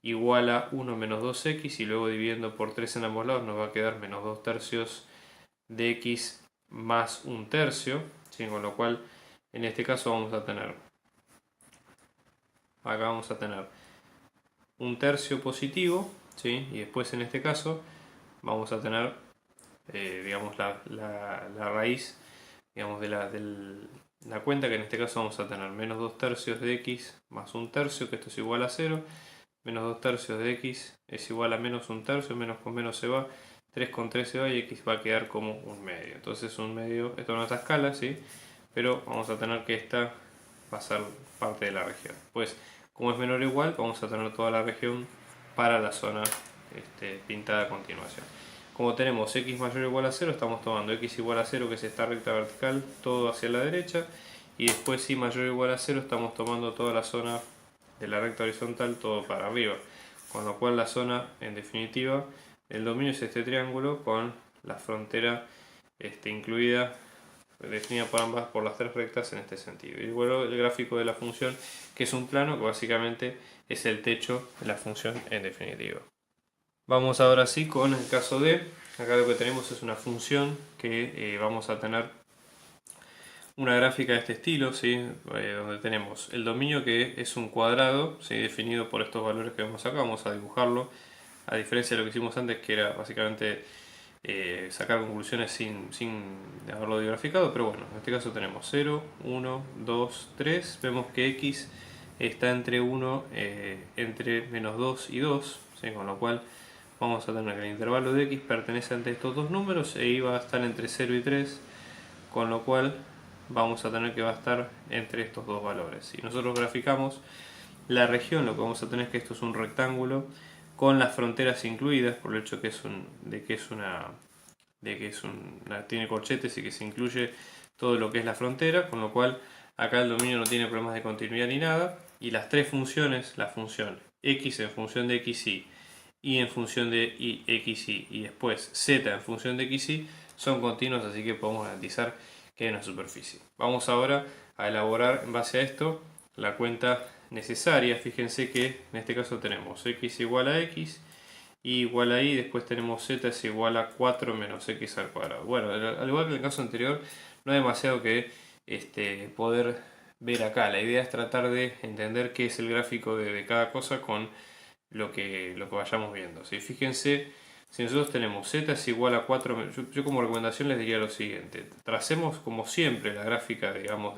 igual a 1 menos 2x, y luego dividiendo por 3 en ambos lados nos va a quedar menos 2 tercios de x más 1 tercio, ¿sí? Con lo cual en este caso vamos a tener, acá vamos a tener 1 tercio positivo, ¿sí? Y después en este caso vamos a tener digamos la raíz, digamos, de la cuenta, que en este caso vamos a tener menos 2 tercios de x más 1 tercio, que esto es igual a 0, menos 2 tercios de x es igual a menos 1 tercio, menos con menos se va, 3,3 se va y x va a quedar como un medio. Entonces un medio, esto no es nuestra escala, ¿sí? Pero vamos a tener que esta va a ser parte de la región. Pues como es menor o igual, vamos a tener toda la región para la zona pintada a continuación. Como tenemos x mayor o igual a 0, estamos tomando x igual a 0, que es esta recta vertical, todo hacia la derecha. Y después si mayor o igual a 0, estamos tomando toda la zona de la recta horizontal, todo para arriba. Con lo cual la zona, en definitiva, el dominio es este triángulo con la frontera incluida, definida por ambas, por las tres rectas en este sentido. Y luego el gráfico de la función, que es un plano, que básicamente es el techo de la función en definitiva. Vamos ahora sí con el caso D. Acá lo que tenemos es una función que vamos a tener una gráfica de este estilo, ¿sí? Donde tenemos el dominio que es un cuadrado, ¿sí? Definido por estos valores que vemos acá. Vamos a dibujarlo, a diferencia de lo que hicimos antes, que era básicamente sacar conclusiones sin haberlo graficado, pero bueno, en este caso tenemos 0, 1, 2, 3, vemos que x está entre 1, entre menos 2 y 2, ¿sí? Con lo cual vamos a tener que el intervalo de x pertenece ante estos dos números e y va a estar entre 0 y 3, con lo cual vamos a tener que va a estar entre estos dos valores. Si nosotros graficamos la región, lo que vamos a tener es que esto es un rectángulo con las fronteras incluidas, por el hecho que tiene corchetes y que se incluye todo lo que es la frontera, con lo cual acá el dominio no tiene problemas de continuidad ni nada. Y las tres funciones, la función x en función de xy, y en función de xy y después z en función de xy, son continuos, así que podemos garantizar que hay una superficie. Vamos ahora a elaborar en base a esto la cuenta necesaria. Fíjense que en este caso tenemos x igual a x, y igual a y, después tenemos z es igual a 4 menos x al cuadrado. Bueno, al igual que en el caso anterior, no hay demasiado que poder ver acá. La idea es tratar de entender qué es el gráfico de cada cosa con lo que vayamos viendo. ¿Sí? Fíjense, si nosotros tenemos z es igual a 4, yo como recomendación les diría lo siguiente: tracemos como siempre la gráfica, digamos,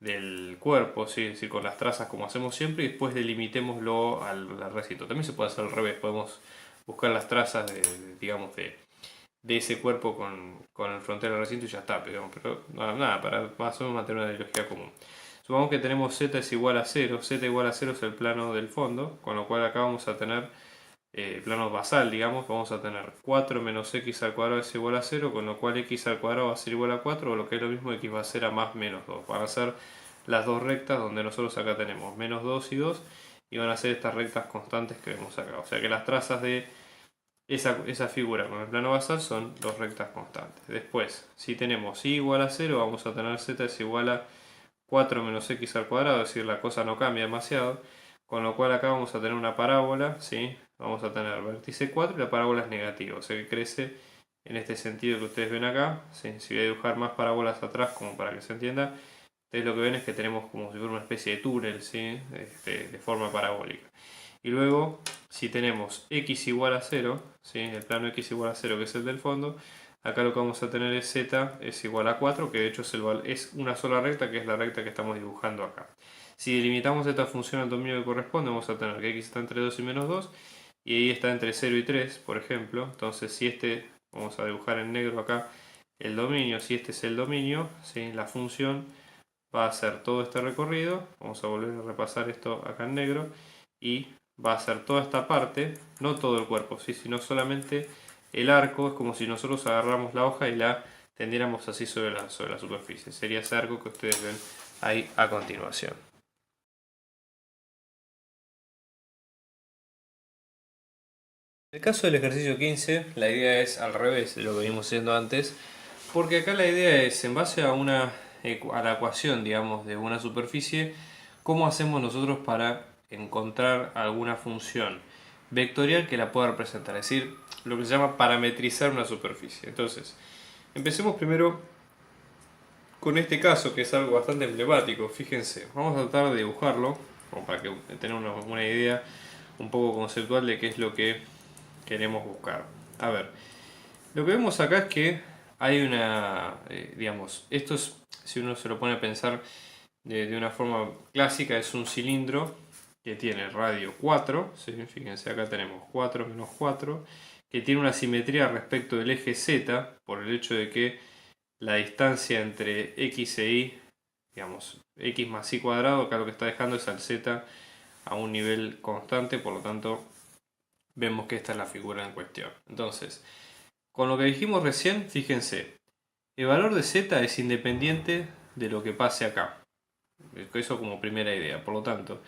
del cuerpo, ¿sí? Es decir, con las trazas como hacemos siempre, y después delimitémoslo al recinto. También se puede hacer al revés, podemos buscar las trazas de ese cuerpo con el frontera del recinto y ya está, pero nada, para más o menos mantener una ideología común. Supongamos que tenemos z es igual a 0, z igual a 0 es el plano del fondo, con lo cual acá vamos a tener plano basal, digamos, vamos a tener 4 menos x al cuadrado es igual a 0, con lo cual x al cuadrado va a ser igual a 4, o lo que es lo mismo, x va a ser a más menos 2. Van a ser las dos rectas donde nosotros acá tenemos menos 2 y 2, y van a ser estas rectas constantes que vemos acá. O sea que las trazas de esa figura con el plano basal son dos rectas constantes. Después, si tenemos y igual a 0, vamos a tener z es igual a 4 menos x al cuadrado, es decir, la cosa no cambia demasiado, con lo cual acá vamos a tener una parábola, ¿sí? Vamos a tener vértice 4 y la parábola es negativa, o sea que crece en este sentido que ustedes ven acá, ¿sí? Si voy a dibujar más parábolas atrás como para que se entienda, ustedes lo que ven es que tenemos como si fuera una especie de túnel, ¿sí? De forma parabólica. Y luego, si tenemos x igual a 0, ¿sí? El plano x igual a 0, que es el del fondo, acá lo que vamos a tener es z es igual a 4, que de hecho es una sola recta, que es la recta que estamos dibujando acá. Si delimitamos esta función al dominio que corresponde, vamos a tener que x está entre 2 y menos 2, y y está entre 0 y 3, por ejemplo. Entonces, si vamos a dibujar en negro acá el dominio, si este es el dominio, ¿sí? La función va a hacer todo este recorrido. Vamos a volver a repasar esto acá en negro, y va a hacer toda esta parte, no todo el cuerpo, ¿sí? Sino solamente el arco. Es como si nosotros agarramos la hoja y la tendiéramos así sobre la superficie. Sería ese arco que ustedes ven ahí a continuación. En el caso del ejercicio 15, la idea es al revés de lo que vimos haciendo antes, porque acá la idea es, en base a la ecuación, digamos, de una superficie, cómo hacemos nosotros para encontrar alguna función vectorial que la pueda representar, es decir, lo que se llama parametrizar una superficie. Entonces, empecemos primero con este caso, que es algo bastante emblemático. Fíjense, vamos a tratar de dibujarlo, como para que tener una idea un poco conceptual de qué es lo que queremos buscar. A ver, lo que vemos acá es que hay digamos, esto es, si uno se lo pone a pensar de una forma clásica, es un cilindro que tiene radio 4, ¿sí? Fíjense, acá tenemos 4 menos 4, que tiene una simetría respecto del eje Z, por el hecho de que la distancia entre x e y, digamos, x más y cuadrado, acá lo que está dejando es al z a un nivel constante, por lo tanto vemos que esta es la figura en cuestión. Entonces, con lo que dijimos recién, fíjense, el valor de z es independiente de lo que pase acá. Eso como primera idea. Por lo tanto,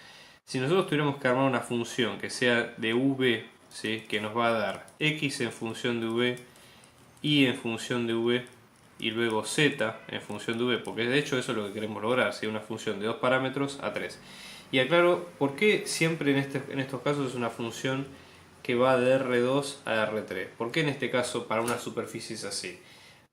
si nosotros tuviéramos que armar una función que sea de v, ¿sí?, que nos va a dar x en función de v, y en función de v, y luego z en función de v, porque de hecho eso es lo que queremos lograr, ¿sí?, una función de 2 parámetros a 3. Y aclaro, ¿por qué siempre en estos casos es una función que va de R2 a R3? ¿Por qué en este caso para una superficie es así?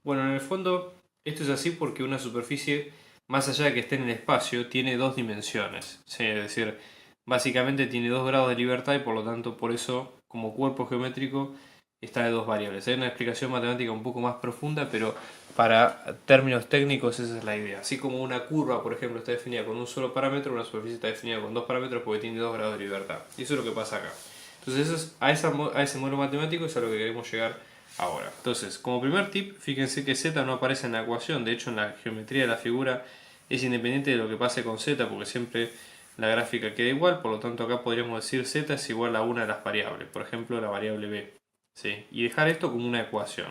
Bueno, en el fondo esto es así porque una superficie, más allá de que esté en el espacio, tiene dos dimensiones, ¿sí? Es decir, básicamente tiene 2 grados de libertad y por lo tanto por eso como cuerpo geométrico está de dos variables. Hay una explicación matemática un poco más profunda, pero para términos técnicos esa es la idea. Así como una curva, por ejemplo, está definida con un solo parámetro, una superficie está definida con 2 parámetros porque tiene 2 grados de libertad. Y eso es lo que pasa acá. Entonces eso es, a ese modelo matemático es a lo que queremos llegar ahora. Entonces, como primer tip, fíjense que z no aparece en la ecuación. De hecho, en la geometría de la figura es independiente de lo que pase con z, porque siempre la gráfica queda igual. Por lo tanto, acá podríamos decir z es igual a una de las variables. Por ejemplo, la variable b. ¿Sí? Y dejar esto como una ecuación.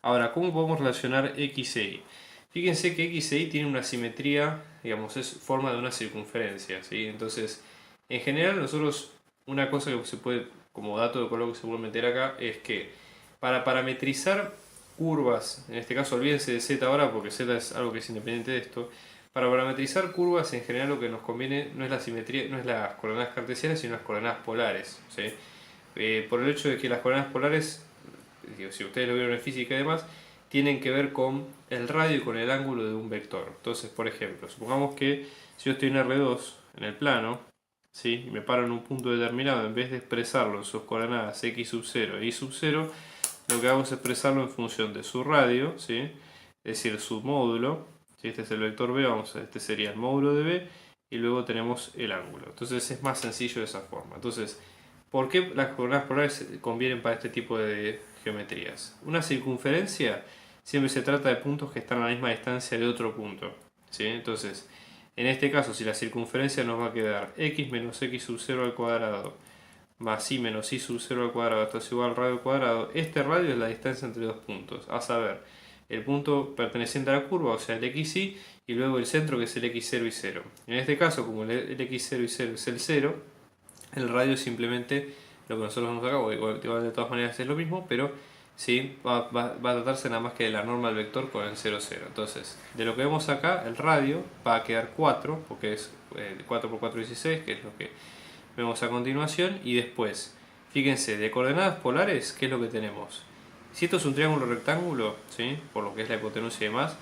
Ahora, ¿cómo podemos relacionar x e y? Fíjense que x e y tiene una simetría, digamos, es forma de una circunferencia, ¿sí? Entonces, en general nosotros, una cosa que se puede, como dato de color que se puede meter acá, es que para parametrizar curvas, en este caso olvídense de z ahora porque z es algo que es independiente de esto, para parametrizar curvas en general lo que nos conviene no es la simetría, no es las coordenadas cartesianas, sino las coordenadas polares, ¿sí? Por el hecho de que las coordenadas polares, si ustedes lo vieron en física y demás, tienen que ver con el radio y con el ángulo de un vector. Entonces, por ejemplo, supongamos que si yo estoy en R2, en el plano, ¿sí?, y me paro en un punto determinado, en vez de expresarlo en sus coordenadas x sub 0 e y sub 0, lo que hago es expresarlo en función de su radio, ¿sí?, es decir, su módulo. Si este es el vector b, este sería el módulo de b, y luego tenemos el ángulo. Entonces es más sencillo de esa forma. Entonces, ¿por qué las coordenadas polares convienen para este tipo de geometrías? Una circunferencia siempre se trata de puntos que están a la misma distancia de otro punto, ¿sí? Entonces, en este caso, si la circunferencia nos va a quedar x menos x sub 0 al cuadrado más y menos y sub 0 al cuadrado, esto es igual al radio al cuadrado, este radio es la distancia entre dos puntos, a saber, el punto perteneciente a la curva, o sea el xy, y luego el centro que es el x0 y 0. En este caso, como el x0 y 0 es el 0, el radio es simplemente lo que nosotros vemos acá, igual de todas maneras es lo mismo, pero sí, va a tratarse nada más que de la norma del vector con el 0, 0. Entonces, de lo que vemos acá, el radio va a quedar 4, porque es 4 por 4, 16, que es lo que vemos a continuación. Y después, fíjense, de coordenadas polares, ¿qué es lo que tenemos? Si esto es un triángulo rectángulo, ¿sí?, por lo que es la hipotenusa y demás,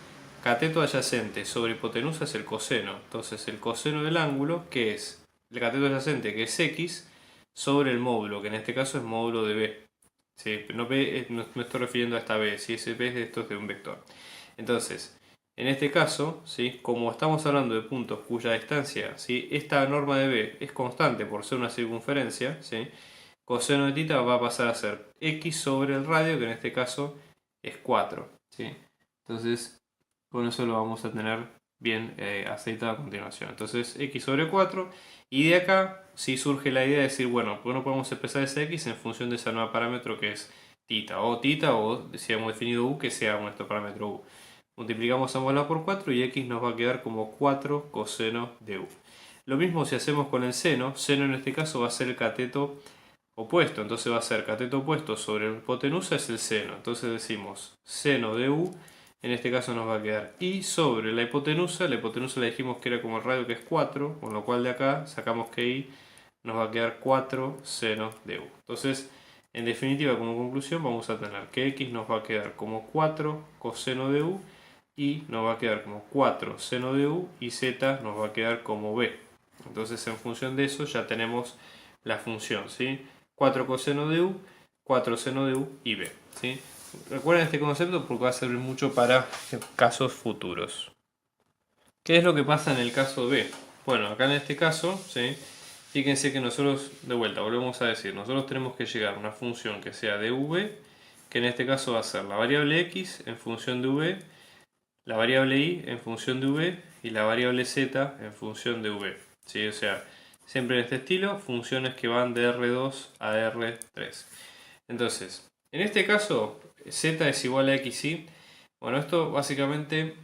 cateto adyacente sobre hipotenusa es el coseno. Entonces, el coseno del ángulo, ¿qué es? El cateto adyacente, que es x, sobre el módulo, que en este caso es módulo de b. ¿Sí? No, b no me estoy refiriendo a esta b, si ese b es de esto es de un vector. Entonces, en este caso, ¿sí?, como estamos hablando de puntos cuya distancia, ¿sí?, esta norma de b es constante por ser una circunferencia, ¿sí?, coseno de θ va a pasar a ser x sobre el radio, que en este caso es 4. ¿Sí? Entonces, con eso lo vamos a tener bien aceitado a continuación. Entonces, x sobre 4. Y de acá sí surge la idea de decir, bueno, ¿por qué no podemos expresar ese x en función de ese nuevo parámetro que es θ? O si hemos definido u, que sea nuestro parámetro u. Multiplicamos ambos lados por 4 y x nos va a quedar como 4 coseno de u. Lo mismo si hacemos con el seno. Seno en este caso va a ser el cateto opuesto. Entonces va a ser cateto opuesto sobre la hipotenusa es el seno. Entonces decimos seno de u. En este caso nos va a quedar y sobre la hipotenusa. La hipotenusa le dijimos que era como el radio, que es 4. Con lo cual de acá sacamos que y nos va a quedar 4 seno de u. Entonces, en definitiva, como conclusión vamos a tener que x nos va a quedar como 4 coseno de u. Y nos va a quedar como 4 seno de u. Y z nos va a quedar como b. Entonces, en función de eso ya tenemos la función, ¿sí? 4 coseno de u, 4 seno de u y b, ¿sí? Recuerden este concepto porque va a servir mucho para casos futuros. ¿Qué es lo que pasa en el caso b? Bueno, acá en este caso, ¿sí?, Fíjense que nosotros, de vuelta, volvemos a decir, nosotros tenemos que llegar a una función que sea de v, que en este caso va a ser la variable x en función de v, la variable y en función de v y la variable z en función de v. ¿Sí? O sea, siempre en este estilo, funciones que van de R2 a R3. Entonces, en este caso, z es igual a x y. Bueno, esto básicamente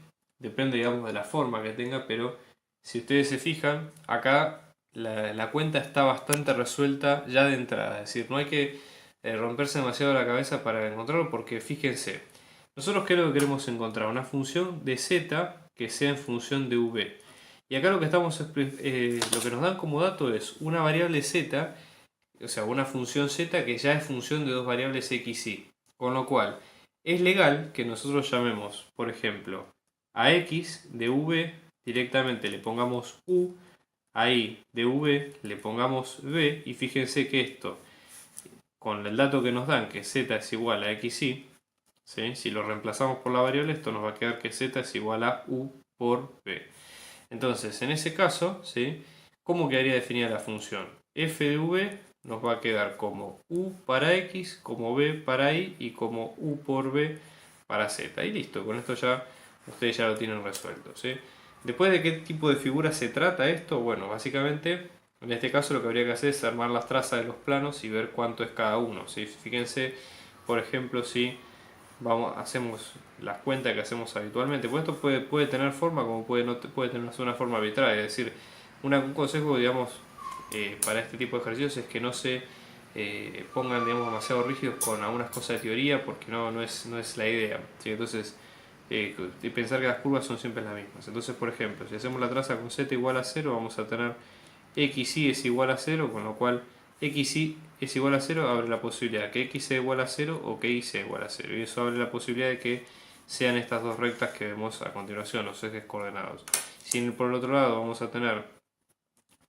depende, digamos, de la forma que tenga, pero si ustedes se fijan, acá la cuenta está bastante resuelta ya de entrada. Es decir, no hay que romperse demasiado la cabeza para encontrarlo, porque fíjense, nosotros ¿qué es lo que queremos encontrar? Una función de z que sea en función de v. Y acá lo que lo que nos dan como dato es una variable z, o sea, una función z que ya es función de dos variables x y. Con lo cual, es legal que nosotros llamemos, por ejemplo, a x de v directamente le pongamos u, a y de v le pongamos v, y fíjense que esto, con el dato que nos dan que z es igual a x y, ¿sí? Si lo reemplazamos por la variable, esto nos va a quedar que z es igual a u por v. Entonces, en ese caso, ¿sí? ¿Cómo quedaría definida la función? F de v nos va a quedar como u para x, como v para y como u por v para z. Y listo, con esto ya ustedes ya lo tienen resuelto, ¿sí? Después, ¿de qué tipo de figura se trata esto? Bueno, básicamente, en este caso lo que habría que hacer es armar las trazas de los planos y ver cuánto es cada uno, ¿sí? Fíjense, por ejemplo, si hacemos las cuentas que hacemos habitualmente, pues esto puede tener forma como puede tener una forma arbitraria. Es decir, un consejo, digamos, para este tipo de ejercicios es que no se pongan, digamos, demasiado rígidos con algunas cosas de teoría, porque no es la idea, ¿sí? Entonces, pensar que las curvas son siempre las mismas. Entonces, por ejemplo, si hacemos la traza con z igual a 0, vamos a tener xy es igual a 0, con lo cual xy es igual a 0 abre la posibilidad que x sea igual a 0 o que y sea igual a 0. Y eso abre la posibilidad de que sean estas dos rectas que vemos a continuación, los ejes coordenados. Si por el otro lado vamos a tener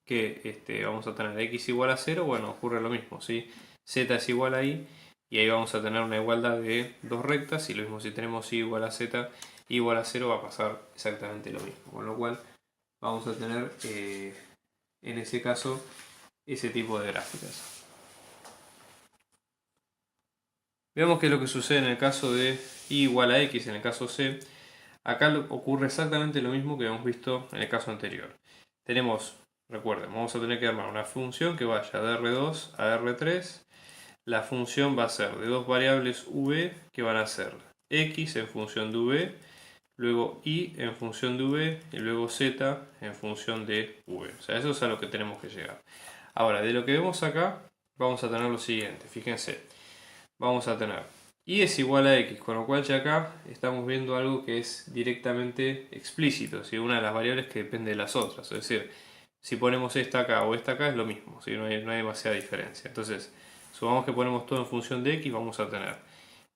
x igual a 0, bueno, ocurre lo mismo, ¿sí? Z es igual a y ahí vamos a tener una igualdad de dos rectas, y lo mismo si tenemos y igual a z, y igual a 0 va a pasar exactamente lo mismo, con lo cual vamos a tener en ese caso ese tipo de gráficas. Veamos qué es lo que sucede en el caso de y igual a x, en el caso c. Acá ocurre exactamente lo mismo que hemos visto en el caso anterior. Tenemos, recuerden, vamos a tener que armar una función que vaya de R2 a R3. La función va a ser de dos variables v que van a ser x en función de v, luego y en función de v y luego z en función de v. O sea, eso es a lo que tenemos que llegar. Ahora, de lo que vemos acá, vamos a tener lo siguiente. Fíjense, vamos a tener y es igual a x, con lo cual ya acá estamos viendo algo que es directamente explícito, ¿sí? Una de las variables que depende de las otras. Es decir, si ponemos esta acá o esta acá es lo mismo, ¿sí? No hay demasiada diferencia. Entonces, supongamos que ponemos todo en función de x, vamos a tener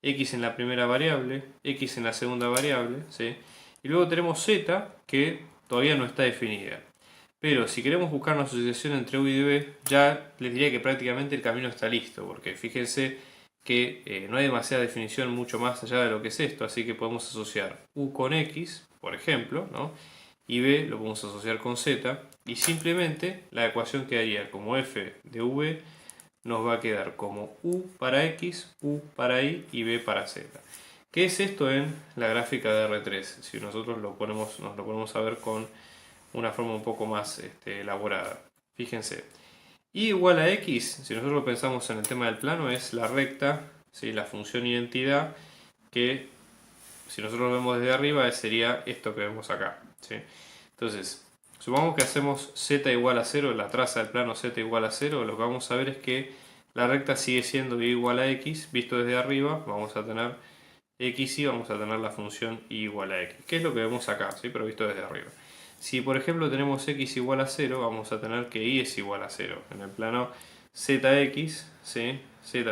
x en la primera variable, x en la segunda variable, ¿sí? Y luego tenemos z que todavía no está definida. Pero si queremos buscar una asociación entre u y v, ya les diría que prácticamente el camino está listo, porque fíjense que no hay demasiada definición mucho más allá de lo que es esto, así que podemos asociar u con x, por ejemplo, ¿no? Y b lo podemos asociar con z, y simplemente la ecuación quedaría como f de v nos va a quedar como u para x, u para y b para z. ¿Qué es esto en la gráfica de R3? Si nosotros nos lo ponemos a ver con una forma un poco más elaborada. Fíjense, y igual a x, si nosotros lo pensamos en el tema del plano, es la recta, ¿sí? La función identidad, que si nosotros lo vemos desde arriba sería esto que vemos acá, ¿sí? Entonces, supongamos que hacemos z igual a 0, la traza del plano z igual a 0, lo que vamos a ver es que la recta sigue siendo y igual a x, visto desde arriba, vamos a tener x y vamos a tener la función y igual a x, que es lo que vemos acá, ¿sí? Pero visto desde arriba. Si por ejemplo tenemos x igual a 0, vamos a tener que y es igual a 0. En el plano zx, ¿sí? zi,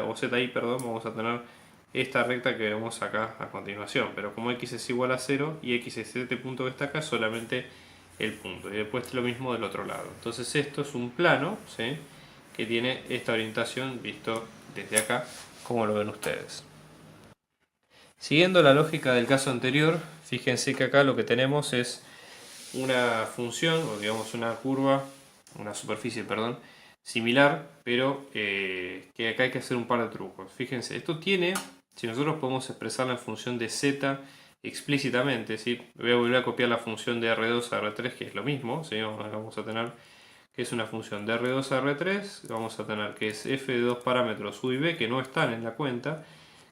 perdón, vamos a tener esta recta que vemos acá a continuación. Pero como x es igual a 0 y x es este punto que está acá, solamente el punto. Y después lo mismo del otro lado. Entonces esto es un plano, ¿sí? Que tiene esta orientación visto desde acá, como lo ven ustedes. Siguiendo la lógica del caso anterior, fíjense que acá lo que tenemos es una función, o digamos una curva, una superficie, perdón, similar, pero que acá hay que hacer un par de trucos. Fíjense, esto tiene, si nosotros podemos expresarla en función de z explícitamente, ¿sí? Voy a volver a copiar la función de R2 a R3, que es lo mismo, ¿sí? Vamos a tener que es una función de R2 a R3, vamos a tener que es f de dos parámetros u y b que no están en la cuenta,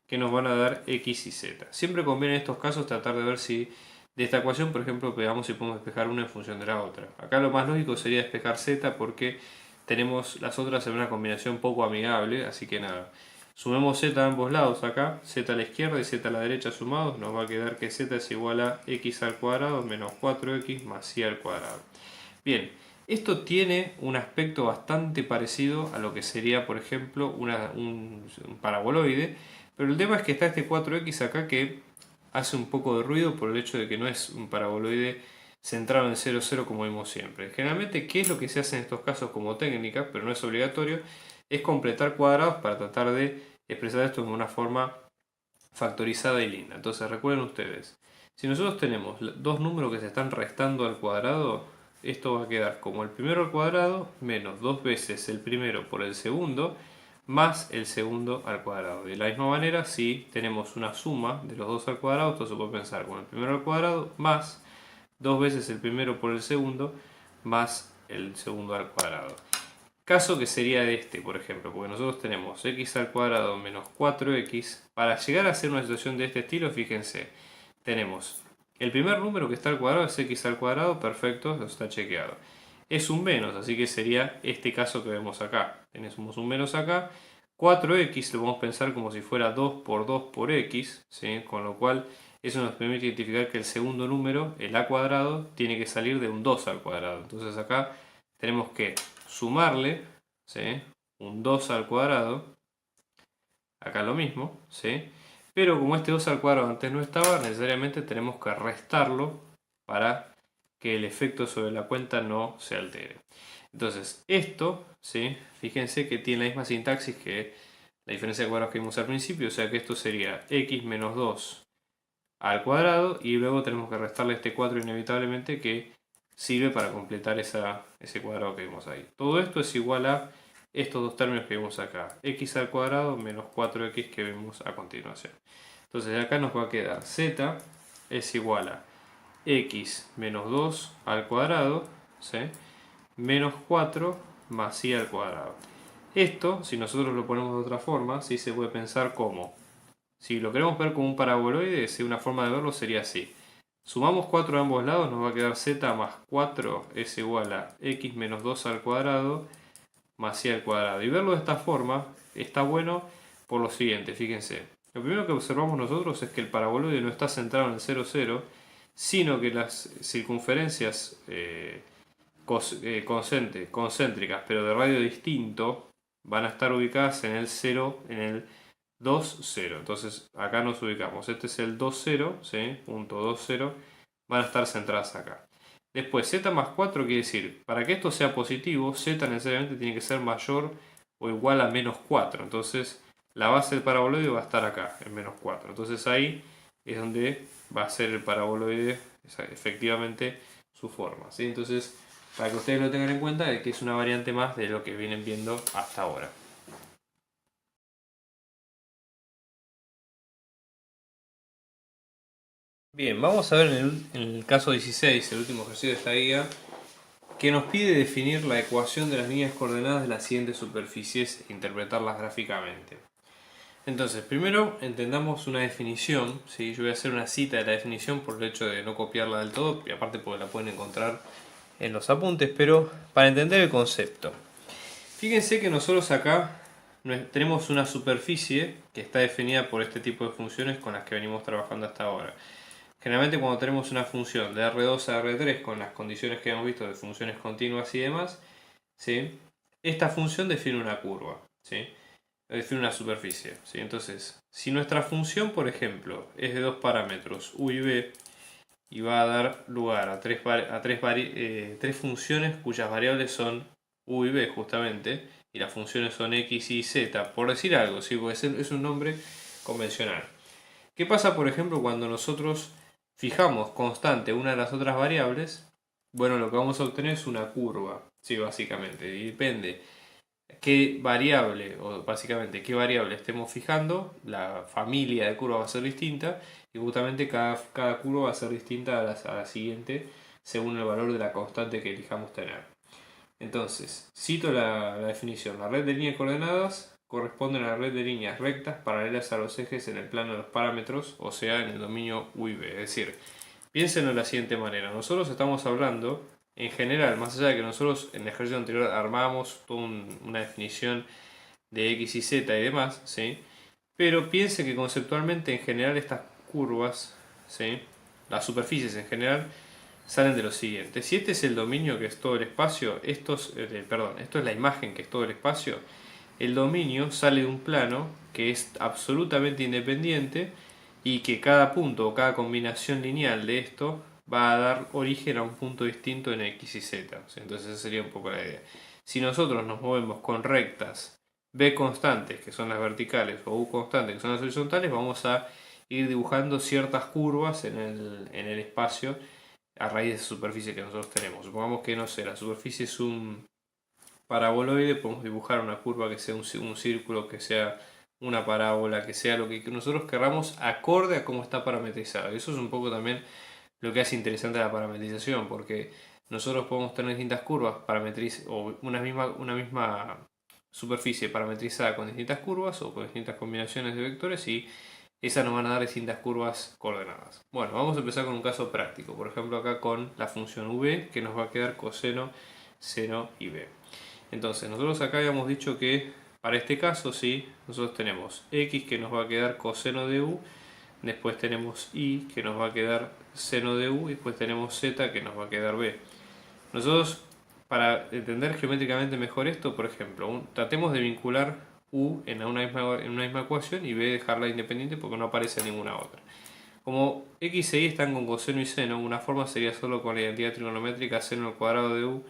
que nos van a dar x y z. Siempre conviene en estos casos tratar de ver si de esta ecuación, por ejemplo, veamos si podemos despejar una en función de la otra. Acá lo más lógico sería despejar z porque tenemos las otras en una combinación poco amigable, así que nada. Sumemos z a ambos lados acá, z a la izquierda y z a la derecha sumados, nos va a quedar que z es igual a x al cuadrado menos 4x más y al cuadrado. Bien, esto tiene un aspecto bastante parecido a lo que sería, por ejemplo, un paraboloide, pero el tema es que está este 4x acá que hace un poco de ruido por el hecho de que no es un paraboloide centrado en 0, 0 como vimos siempre. Generalmente, ¿qué es lo que se hace en estos casos como técnica, pero no es obligatorio? Es completar cuadrados para tratar de expresar esto de una forma factorizada y linda. Entonces recuerden ustedes, si nosotros tenemos dos números que se están restando al cuadrado, esto va a quedar como el primero al cuadrado menos dos veces el primero por el segundo más el segundo al cuadrado. De la misma manera, si tenemos una suma de los dos al cuadrado, esto se puede pensar como el primero al cuadrado más dos veces el primero por el segundo más el segundo al cuadrado. Caso que sería este, por ejemplo, porque nosotros tenemos x al cuadrado menos 4x. Para llegar a hacer una situación de este estilo, fíjense, tenemos el primer número que está al cuadrado es x al cuadrado, perfecto, eso está chequeado. Es un menos, así que sería este caso que vemos acá. Tenemos un menos acá. 4x lo podemos pensar como si fuera 2 por 2 por x, ¿sí? Con lo cual eso nos permite identificar que el segundo número, el a cuadrado, tiene que salir de un 2 al cuadrado. Entonces acá tenemos que sumarle, ¿sí? Un 2 al cuadrado, acá lo mismo, ¿sí? Pero como este 2 al cuadrado antes no estaba, necesariamente tenemos que restarlo para que el efecto sobre la cuenta no se altere. Entonces esto, ¿sí? Fíjense que tiene la misma sintaxis que la diferencia de cuadrados que vimos al principio, o sea que esto sería x menos 2 al cuadrado y luego tenemos que restarle este 4 inevitablemente que sirve para completar ese cuadrado que vimos ahí. Todo esto es igual a estos dos términos que vemos acá, x al cuadrado menos 4x que vemos a continuación. Entonces acá nos va a quedar z es igual a x menos 2 al cuadrado, ¿sí? Menos 4 más y al cuadrado. Esto, si nosotros lo ponemos de otra forma, sí se puede pensar como, si lo queremos ver como un paraboloide, una forma de verlo sería así. Sumamos 4 a ambos lados, nos va a quedar z más 4 es igual a x menos 2 al cuadrado más y al cuadrado. Y verlo de esta forma está bueno por lo siguiente, fíjense. Lo primero que observamos nosotros es que el paraboloide no está centrado en el 0, 0, sino que las circunferencias concéntricas, pero de radio distinto, van a estar ubicadas en el 0, en el 2, 0. Entonces acá nos ubicamos. Este es el 2, 0, ¿sí? Punto 2, 0. Van a estar centradas acá. Después, z más 4 quiere decir, para que esto sea positivo, z necesariamente tiene que ser mayor o igual a menos 4. Entonces, la base del paraboloide va a estar acá, en menos 4. Entonces ahí es donde va a ser el paraboloide, efectivamente, su forma, ¿sí? Entonces, para que ustedes lo tengan en cuenta, es que es una variante más de lo que vienen viendo hasta ahora. Bien, vamos a ver en el caso 16, el último ejercicio de esta guía, que nos pide definir la ecuación de las líneas coordenadas de las siguientes superficies e interpretarlas gráficamente. Entonces, primero entendamos una definición, ¿sí? Yo voy a hacer una cita de la definición por el hecho de no copiarla del todo, y aparte porque la pueden encontrar en los apuntes, pero para entender el concepto. Fíjense que nosotros acá tenemos una superficie que está definida por este tipo de funciones con las que venimos trabajando hasta ahora. Generalmente cuando tenemos una función de R2 a R3 con las condiciones que hemos visto de funciones continuas y demás, ¿sí? Esta función define una curva, ¿sí? Define una superficie, ¿sí? Entonces, si nuestra función, por ejemplo, es de dos parámetros, u y b, y va a dar lugar a tres funciones cuyas variables son u y b justamente, y las funciones son x y z, por decir algo, ¿sí? Porque es un nombre convencional. ¿Qué pasa, por ejemplo, cuando nosotros fijamos constante una de las otras variables? Bueno, lo que vamos a obtener es una curva, sí, básicamente. Y depende qué variable, o básicamente qué variable estemos fijando, la familia de curvas va a ser distinta y justamente cada curva va a ser distinta a la siguiente según el valor de la constante que elijamos tener. Entonces, cito la definición. La red de líneas coordenadas corresponde a la red de líneas rectas paralelas a los ejes en el plano de los parámetros, o sea, en el dominio U y B. Es decir, piénsenlo de la siguiente manera. Nosotros estamos hablando, en general, más allá de que nosotros en el ejercicio anterior armábamos toda una definición de X y Z y demás, ¿sí? Pero piensen que conceptualmente, en general, estas curvas, ¿sí? Las superficies en general, salen de lo siguiente. Si este es el dominio que es todo el espacio, esto es la imagen que es todo el espacio, el dominio sale de un plano que es absolutamente independiente y que cada punto o cada combinación lineal de esto va a dar origen a un punto distinto en X y Z. Entonces esa sería un poco la idea. Si nosotros nos movemos con rectas B constantes, que son las verticales, o U constantes, que son las horizontales, vamos a ir dibujando ciertas curvas en el espacio a raíz de esa superficie que nosotros tenemos. Supongamos que, no sé, la superficie es un paraboloide, podemos dibujar una curva que sea un círculo, que sea una parábola, que sea lo que nosotros querramos acorde a cómo está parametrizado. Eso es un poco también lo que hace interesante la parametrización, porque nosotros podemos tener distintas curvas o una misma superficie parametrizada con distintas curvas o con distintas combinaciones de vectores y esas nos van a dar distintas curvas coordenadas. Bueno, vamos a empezar con un caso práctico. Por ejemplo, acá con la función v, que nos va a quedar coseno, seno y b. Entonces, nosotros acá habíamos dicho que para este caso, sí, nosotros tenemos x que nos va a quedar coseno de u, después tenemos y que nos va a quedar seno de u, y después tenemos z que nos va a quedar b. Nosotros, para entender geométricamente mejor esto, por ejemplo, tratemos de vincular u en una misma ecuación y b dejarla independiente porque no aparece ninguna otra. Como x e y están con coseno y seno, una forma sería solo con la identidad trigonométrica seno al cuadrado de u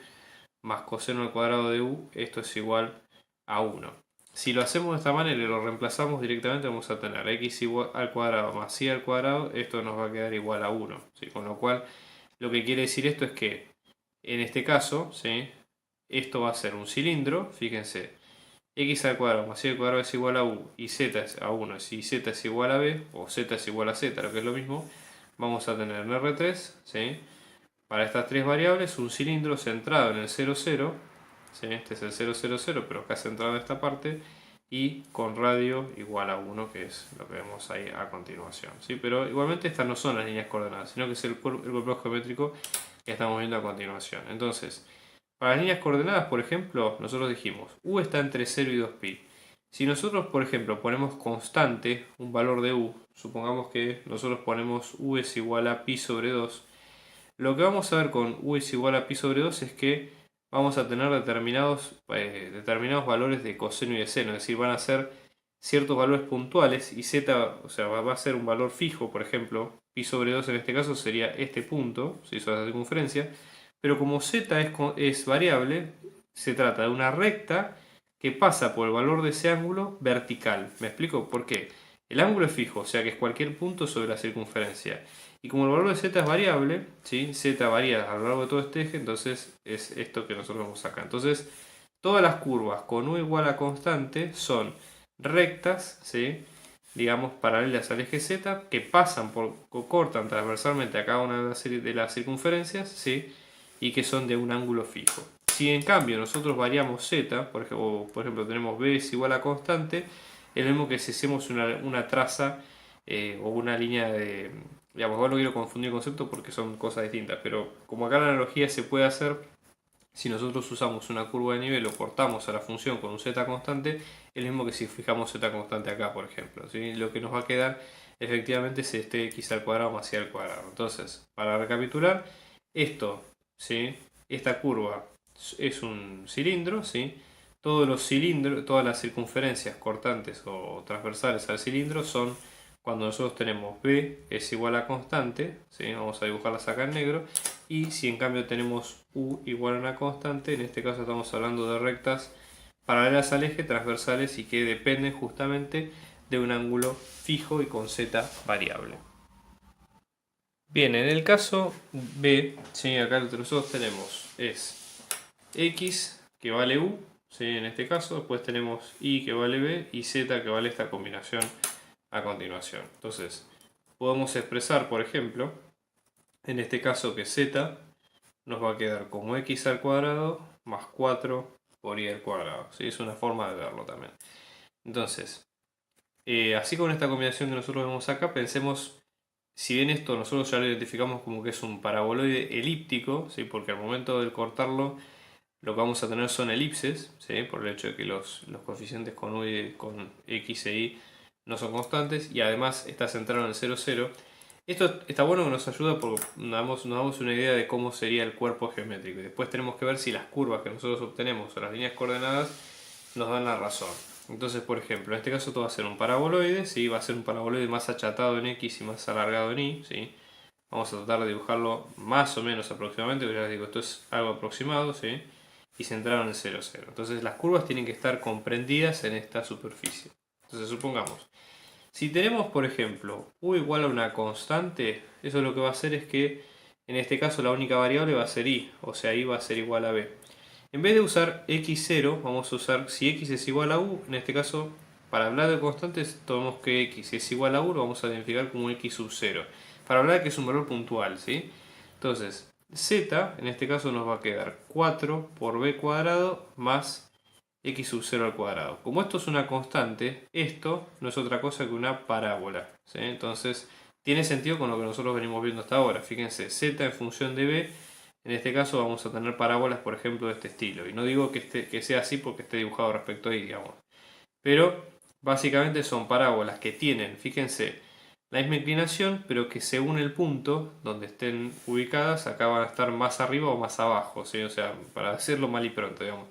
más coseno al cuadrado de u, esto es igual a 1. Si lo hacemos de esta manera y lo reemplazamos directamente, vamos a tener x igual al cuadrado más y al cuadrado, esto nos va a quedar igual a 1. ¿Sí? Con lo cual, lo que quiere decir esto es que en este caso, ¿sí? Esto va a ser un cilindro, fíjense, x al cuadrado más y al cuadrado es igual a u y z es a 1 y z es igual a b, o z es igual a z, lo que es lo mismo, vamos a tener en R3, ¿sí? Para estas tres variables, un cilindro centrado en el 0, 0, ¿sí? Este es el 0, 0, 0, pero acá centrado en esta parte, y con radio igual a 1, que es lo que vemos ahí a continuación, ¿sí? Pero igualmente estas no son las líneas coordenadas, sino que es el cuerpo geométrico que estamos viendo a continuación. Entonces, para las líneas coordenadas, por ejemplo, nosotros dijimos, u está entre 0 y 2pi. Si nosotros, por ejemplo, ponemos constante un valor de u, supongamos que nosotros ponemos u es igual a pi sobre 2, lo que vamos a ver con u es igual a pi sobre 2 es que vamos a tener determinados valores de coseno y de seno, es decir, van a ser ciertos valores puntuales y z, o sea, va a ser un valor fijo, por ejemplo, pi sobre 2 en este caso sería este punto, si eso es la circunferencia, pero como z es variable, se trata de una recta que pasa por el valor de ese ángulo vertical. ¿Me explico por qué? El ángulo es fijo, o sea que es cualquier punto sobre la circunferencia. Y como el valor de z es variable, ¿sí? Z varía a lo largo de todo este eje, entonces es esto que nosotros vemos acá. Entonces, todas las curvas con u igual a constante son rectas, ¿sí? Digamos, paralelas al eje z, que pasan o cortan transversalmente a cada una de las circunferencias, ¿sí? Y que son de un ángulo fijo. Si en cambio nosotros variamos z, por ejemplo tenemos b es igual a constante, es lo mismo que si hacemos una traza o una línea de... Digamos, igual no quiero confundir el concepto porque son cosas distintas, pero como acá la analogía se puede hacer, si nosotros usamos una curva de nivel o cortamos a la función con un z constante, es lo mismo que si fijamos z constante acá, por ejemplo, ¿sí? Lo que nos va a quedar efectivamente es este x al cuadrado más y al cuadrado. Entonces, para recapitular, esto, ¿sí? Esta curva es un cilindro, ¿sí? Todos los cilindros, todas las circunferencias cortantes o transversales al cilindro son cuando nosotros tenemos b es igual a constante, ¿sí? Vamos a dibujarlas acá en negro, y si en cambio tenemos u igual a una constante, en este caso estamos hablando de rectas paralelas al eje, transversales y que dependen justamente de un ángulo fijo y con z variable. Bien, en el caso B, ¿sí? Acá lo que nosotros tenemos es x que vale u, ¿sí? En este caso, después tenemos y que vale b y z que vale esta combinación a continuación. Entonces, podemos expresar, por ejemplo, en este caso que z nos va a quedar como x al cuadrado más 4 por y al cuadrado, ¿sí? Es una forma de verlo también. Entonces, así con esta combinación que nosotros vemos acá, pensemos, si bien esto nosotros ya lo identificamos como que es un paraboloide elíptico, ¿sí? Porque al momento de cortarlo lo que vamos a tener son elipses, ¿sí? Por el hecho de que los coeficientes con, con x e y no son constantes y además está centrado en el 0, 0. Esto está bueno que nos ayuda porque nos damos una idea de cómo sería el cuerpo geométrico. Y después tenemos que ver si las curvas que nosotros obtenemos o las líneas coordenadas nos dan la razón. Entonces, por ejemplo, en este caso esto va a ser un paraboloide, ¿sí? Va a ser un paraboloide más achatado en x y más alargado en y, ¿sí? Vamos a tratar de dibujarlo más o menos aproximadamente, pero ya les digo, esto es algo aproximado, ¿sí? Y centrado en el 0, 0. Entonces las curvas tienen que estar comprendidas en esta superficie. Entonces supongamos, si tenemos por ejemplo u igual a una constante, eso lo que va a hacer es que en este caso la única variable va a ser y, o sea y va a ser igual a b. En vez de usar x0, vamos a usar, si x es igual a u, en este caso, para hablar de constantes, tomemos que x es igual a u, lo vamos a identificar como x sub 0. Para hablar de que es un valor puntual, ¿sí? Entonces, z, en este caso nos va a quedar 4 por b cuadrado más x sub 0 al cuadrado. Como esto es una constante, esto no es otra cosa que una parábola, ¿sí? Entonces, tiene sentido con lo que nosotros venimos viendo hasta ahora. Fíjense, z en función de b. En este caso vamos a tener parábolas, por ejemplo, de este estilo. Y no digo que sea así porque esté dibujado respecto ahí, digamos. Pero básicamente son parábolas que tienen, fíjense, la misma inclinación, pero que según el punto donde estén ubicadas, acá van a estar más arriba o más abajo, ¿sí? O sea, para decirlo mal y pronto, digamos.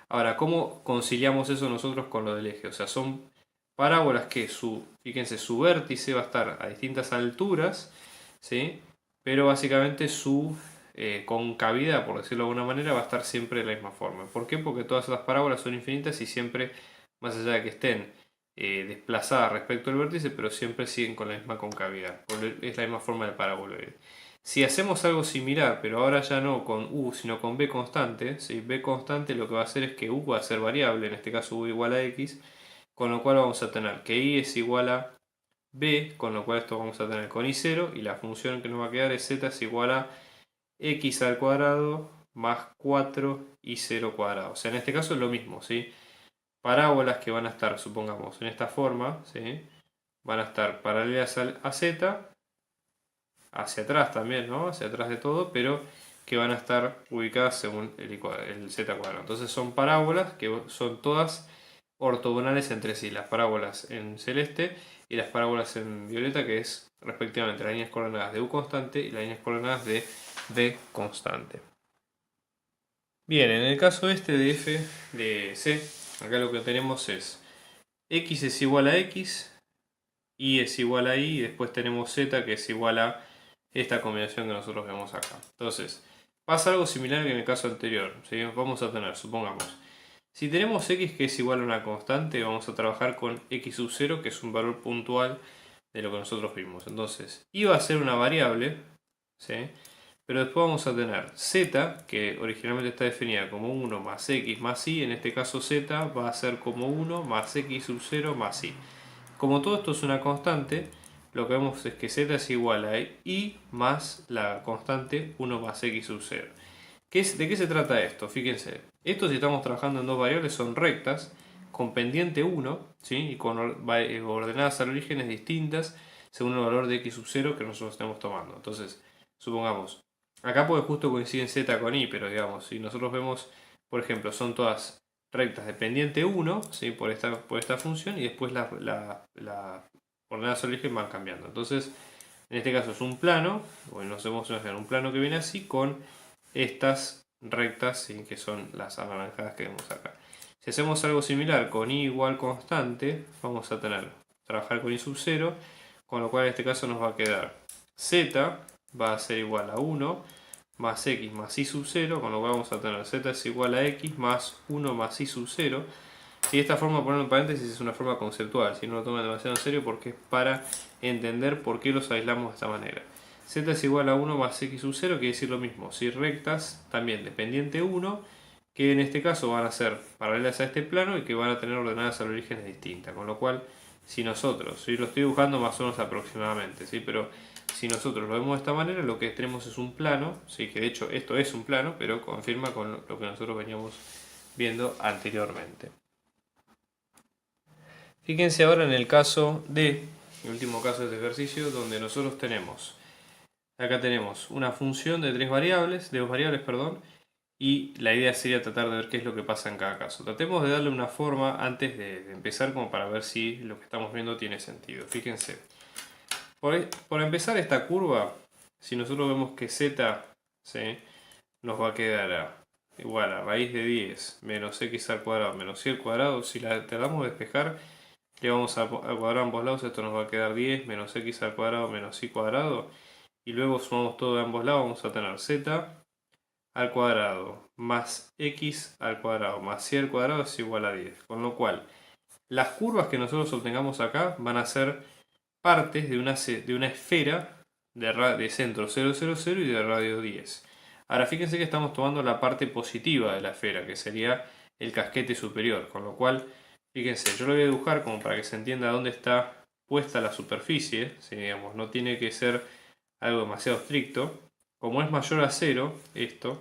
Ahora, ¿cómo conciliamos eso nosotros con lo del eje? O sea, son parábolas que fíjense, su vértice va a estar a distintas alturas, ¿sí? Pero básicamente su concavidad, por decirlo de alguna manera, va a estar siempre de la misma forma. ¿Por qué? Porque todas las parábolas son infinitas y siempre, más allá de que estén desplazadas respecto al vértice, pero siempre siguen con la misma concavidad. Es la misma forma del paraboloide. Si hacemos algo similar, pero ahora ya no con u, sino con b constante, ¿sí? B constante lo que va a hacer es que u va a ser variable, en este caso u igual a x, con lo cual vamos a tener que y es igual a b, con lo cual esto vamos a tener con y0, y la función que nos va a quedar es z es igual a x al cuadrado más 4y0 cuadrado. O sea, en este caso es lo mismo, ¿sí? Parábolas que van a estar, supongamos, en esta forma, ¿sí? Van a estar paralelas a z, hacia atrás también, ¿no? Hacia atrás de todo, pero que van a estar ubicadas según el z cuadrado. Entonces son parábolas que son todas ortogonales entre sí. Las parábolas en celeste y las parábolas en violeta, que es respectivamente las líneas coordenadas de u constante y las líneas coordenadas de b constante. Bien, en el caso este de f de c, acá lo que tenemos es x es igual a x, y es igual a y después tenemos z que es igual a esta combinación que nosotros vemos acá. Entonces, pasa algo similar que en el caso anterior, ¿sí? Vamos a tener, supongamos, si tenemos x que es igual a una constante, vamos a trabajar con x sub 0, que es un valor puntual de lo que nosotros vimos. Entonces, y va a ser una variable, ¿sí? Pero después vamos a tener z, que originalmente está definida como 1 más x más y, en este caso z va a ser como 1 más x sub 0 más y. Como todo esto es una constante, lo que vemos es que z es igual a y más la constante 1 más x sub 0. ¿De qué se trata esto? Fíjense, esto si estamos trabajando en dos variables son rectas, con pendiente 1, ¿sí? Y con ordenadas al origen distintas según el valor de x sub 0 que nosotros estemos tomando. Entonces, supongamos, acá puede justo coinciden z con y, pero digamos, si nosotros vemos, por ejemplo, son todas rectas de pendiente 1, ¿sí? por esta función, y después las ordenadas al origen van cambiando. Entonces, en este caso es un plano, bueno, nos vemos un plano que viene así con estas rectas, ¿sí? Que son las anaranjadas que vemos acá. Si hacemos algo similar con y igual constante, vamos a trabajar con y sub 0, con lo cual en este caso nos va a quedar z va a ser igual a 1 más x más y sub 0, con lo cual vamos a tener z es igual a x más 1 más y sub 0. Si esta forma de ponerlo en paréntesis es una forma conceptual, si no lo toman demasiado en serio porque es para entender por qué los aislamos de esta manera. Z es igual a 1 más x sub 0, quiere decir lo mismo. Si rectas, también dependiente 1 que en este caso van a ser paralelas a este plano y que van a tener ordenadas al orígenes distintas. Con lo cual, si nosotros, yo lo estoy dibujando más o menos aproximadamente, ¿sí? Pero si nosotros lo vemos de esta manera, lo que tenemos es un plano, ¿sí? Que de hecho esto es un plano, pero confirma con lo que nosotros veníamos viendo anteriormente. Fíjense ahora en el caso de, el último caso de este ejercicio, donde nosotros tenemos, acá tenemos una función de dos variables, y la idea sería tratar de ver qué es lo que pasa en cada caso. Tratemos de darle una forma antes de empezar como para ver si lo que estamos viendo tiene sentido. Fíjense, por empezar esta curva, si nosotros vemos que z, ¿sí?, nos va a quedar igual a raíz de 10 menos x al cuadrado menos y al cuadrado, si la tratamos de despejar, le vamos a cuadrar ambos lados, esto nos va a quedar 10 menos x al cuadrado menos y cuadrado, y luego sumamos todo de ambos lados, vamos a tener z al cuadrado más x al cuadrado más y al cuadrado es igual a 10. Con lo cual, las curvas que nosotros obtengamos acá van a ser partes de una esfera de centro 0, 0, 0 y de radio 10. Ahora fíjense que estamos tomando la parte positiva de la esfera, que sería el casquete superior. Con lo cual, fíjense, yo lo voy a dibujar como para que se entienda dónde está puesta la superficie. ¿Sí? Digamos, no tiene que ser algo demasiado estricto. Como es mayor a 0, esto,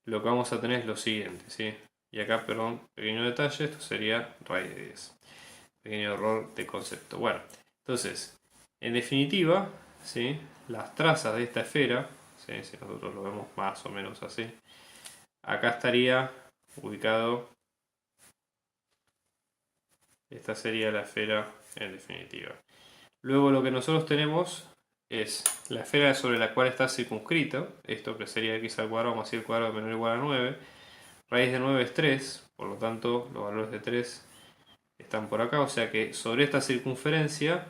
lo que vamos a tener es lo siguiente, ¿sí? Y acá, perdón, pequeño detalle, esto sería raíz de 10. Pequeño error de concepto. Bueno, entonces, en definitiva, ¿sí?, las trazas de esta esfera, ¿sí?, si nosotros lo vemos más o menos así, acá estaría ubicado, esta sería la esfera en definitiva. Luego lo que nosotros tenemos es la esfera sobre la cual está circunscrito, esto que sería x al cuadrado más y al cuadrado menor o igual a 9, raíz de 9 es 3, por lo tanto los valores de 3 están por acá, o sea que sobre esta circunferencia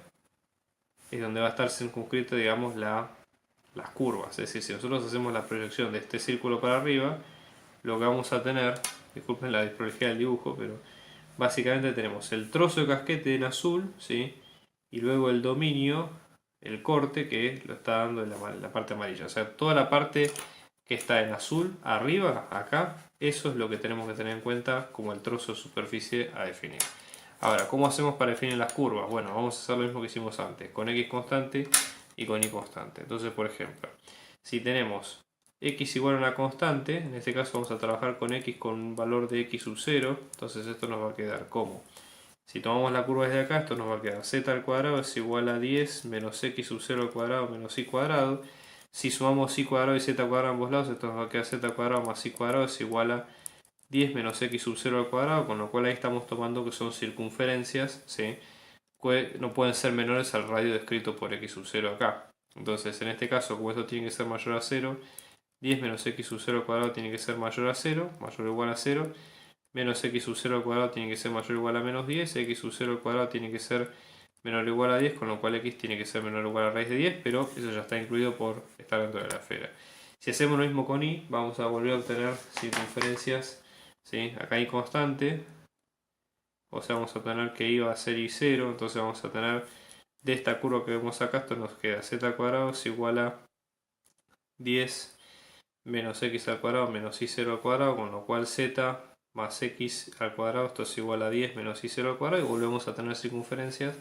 es donde va a estar circunscrito, digamos, las curvas. Es decir, si nosotros hacemos la proyección de este círculo para arriba, lo que vamos a tener, disculpen la disprología del dibujo, pero básicamente tenemos el trozo de casquete en azul, ¿sí?, y luego el dominio, el corte, que lo está dando en la parte amarilla. O sea, toda la parte que está en azul, arriba, acá, eso es lo que tenemos que tener en cuenta como el trozo de superficie a definir. Ahora, ¿cómo hacemos para definir las curvas? Bueno, vamos a hacer lo mismo que hicimos antes, con x constante y con y constante. Entonces, por ejemplo, si tenemos x igual a una constante, en este caso vamos a trabajar con x con un valor de x sub 0, entonces esto nos va a quedar como, si tomamos la curva desde acá, esto nos va a quedar z al cuadrado es igual a 10 menos x sub 0 al cuadrado menos y cuadrado. Si sumamos y cuadrado y z cuadrado a ambos lados, esto nos va a quedar z cuadrado más y cuadrado es igual a 10 menos x sub 0 al cuadrado, con lo cual ahí estamos tomando que son circunferencias, ¿sí?, no pueden ser menores al radio descrito por x sub 0 acá. Entonces, en este caso, como esto tiene que ser mayor a 0, 10 menos x sub 0 al cuadrado tiene que ser mayor a 0, mayor o igual a 0, menos x sub 0 al cuadrado tiene que ser mayor o igual a menos 10, x sub 0 al cuadrado tiene que ser menor o igual a 10, con lo cual x tiene que ser menor o igual a raíz de 10, pero eso ya está incluido por estar dentro de la esfera. Si hacemos lo mismo con y, vamos a volver a obtener circunferencias, ¿sí?, acá y constante, o sea, vamos a tener que y va a ser y0, entonces vamos a tener de esta curva que vemos acá, esto nos queda z al cuadrado es igual a 10 menos x al cuadrado menos y0 al cuadrado, con lo cual z más x al cuadrado, esto es igual a 10 menos y0 al cuadrado, y volvemos a tener circunferencias,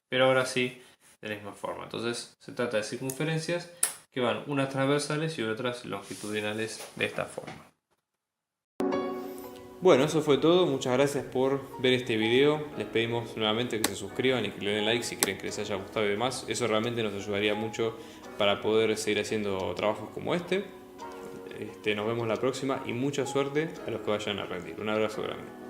pero ahora sí de la misma forma. Entonces se trata de circunferencias que van unas transversales y otras longitudinales de esta forma. Bueno, eso fue todo. Muchas gracias por ver este video. Les pedimos nuevamente que se suscriban y que le den like si creen que les haya gustado y demás. Eso realmente nos ayudaría mucho para poder seguir haciendo trabajos como este. Nos vemos la próxima y mucha suerte a los que vayan a rendir. Un abrazo grande.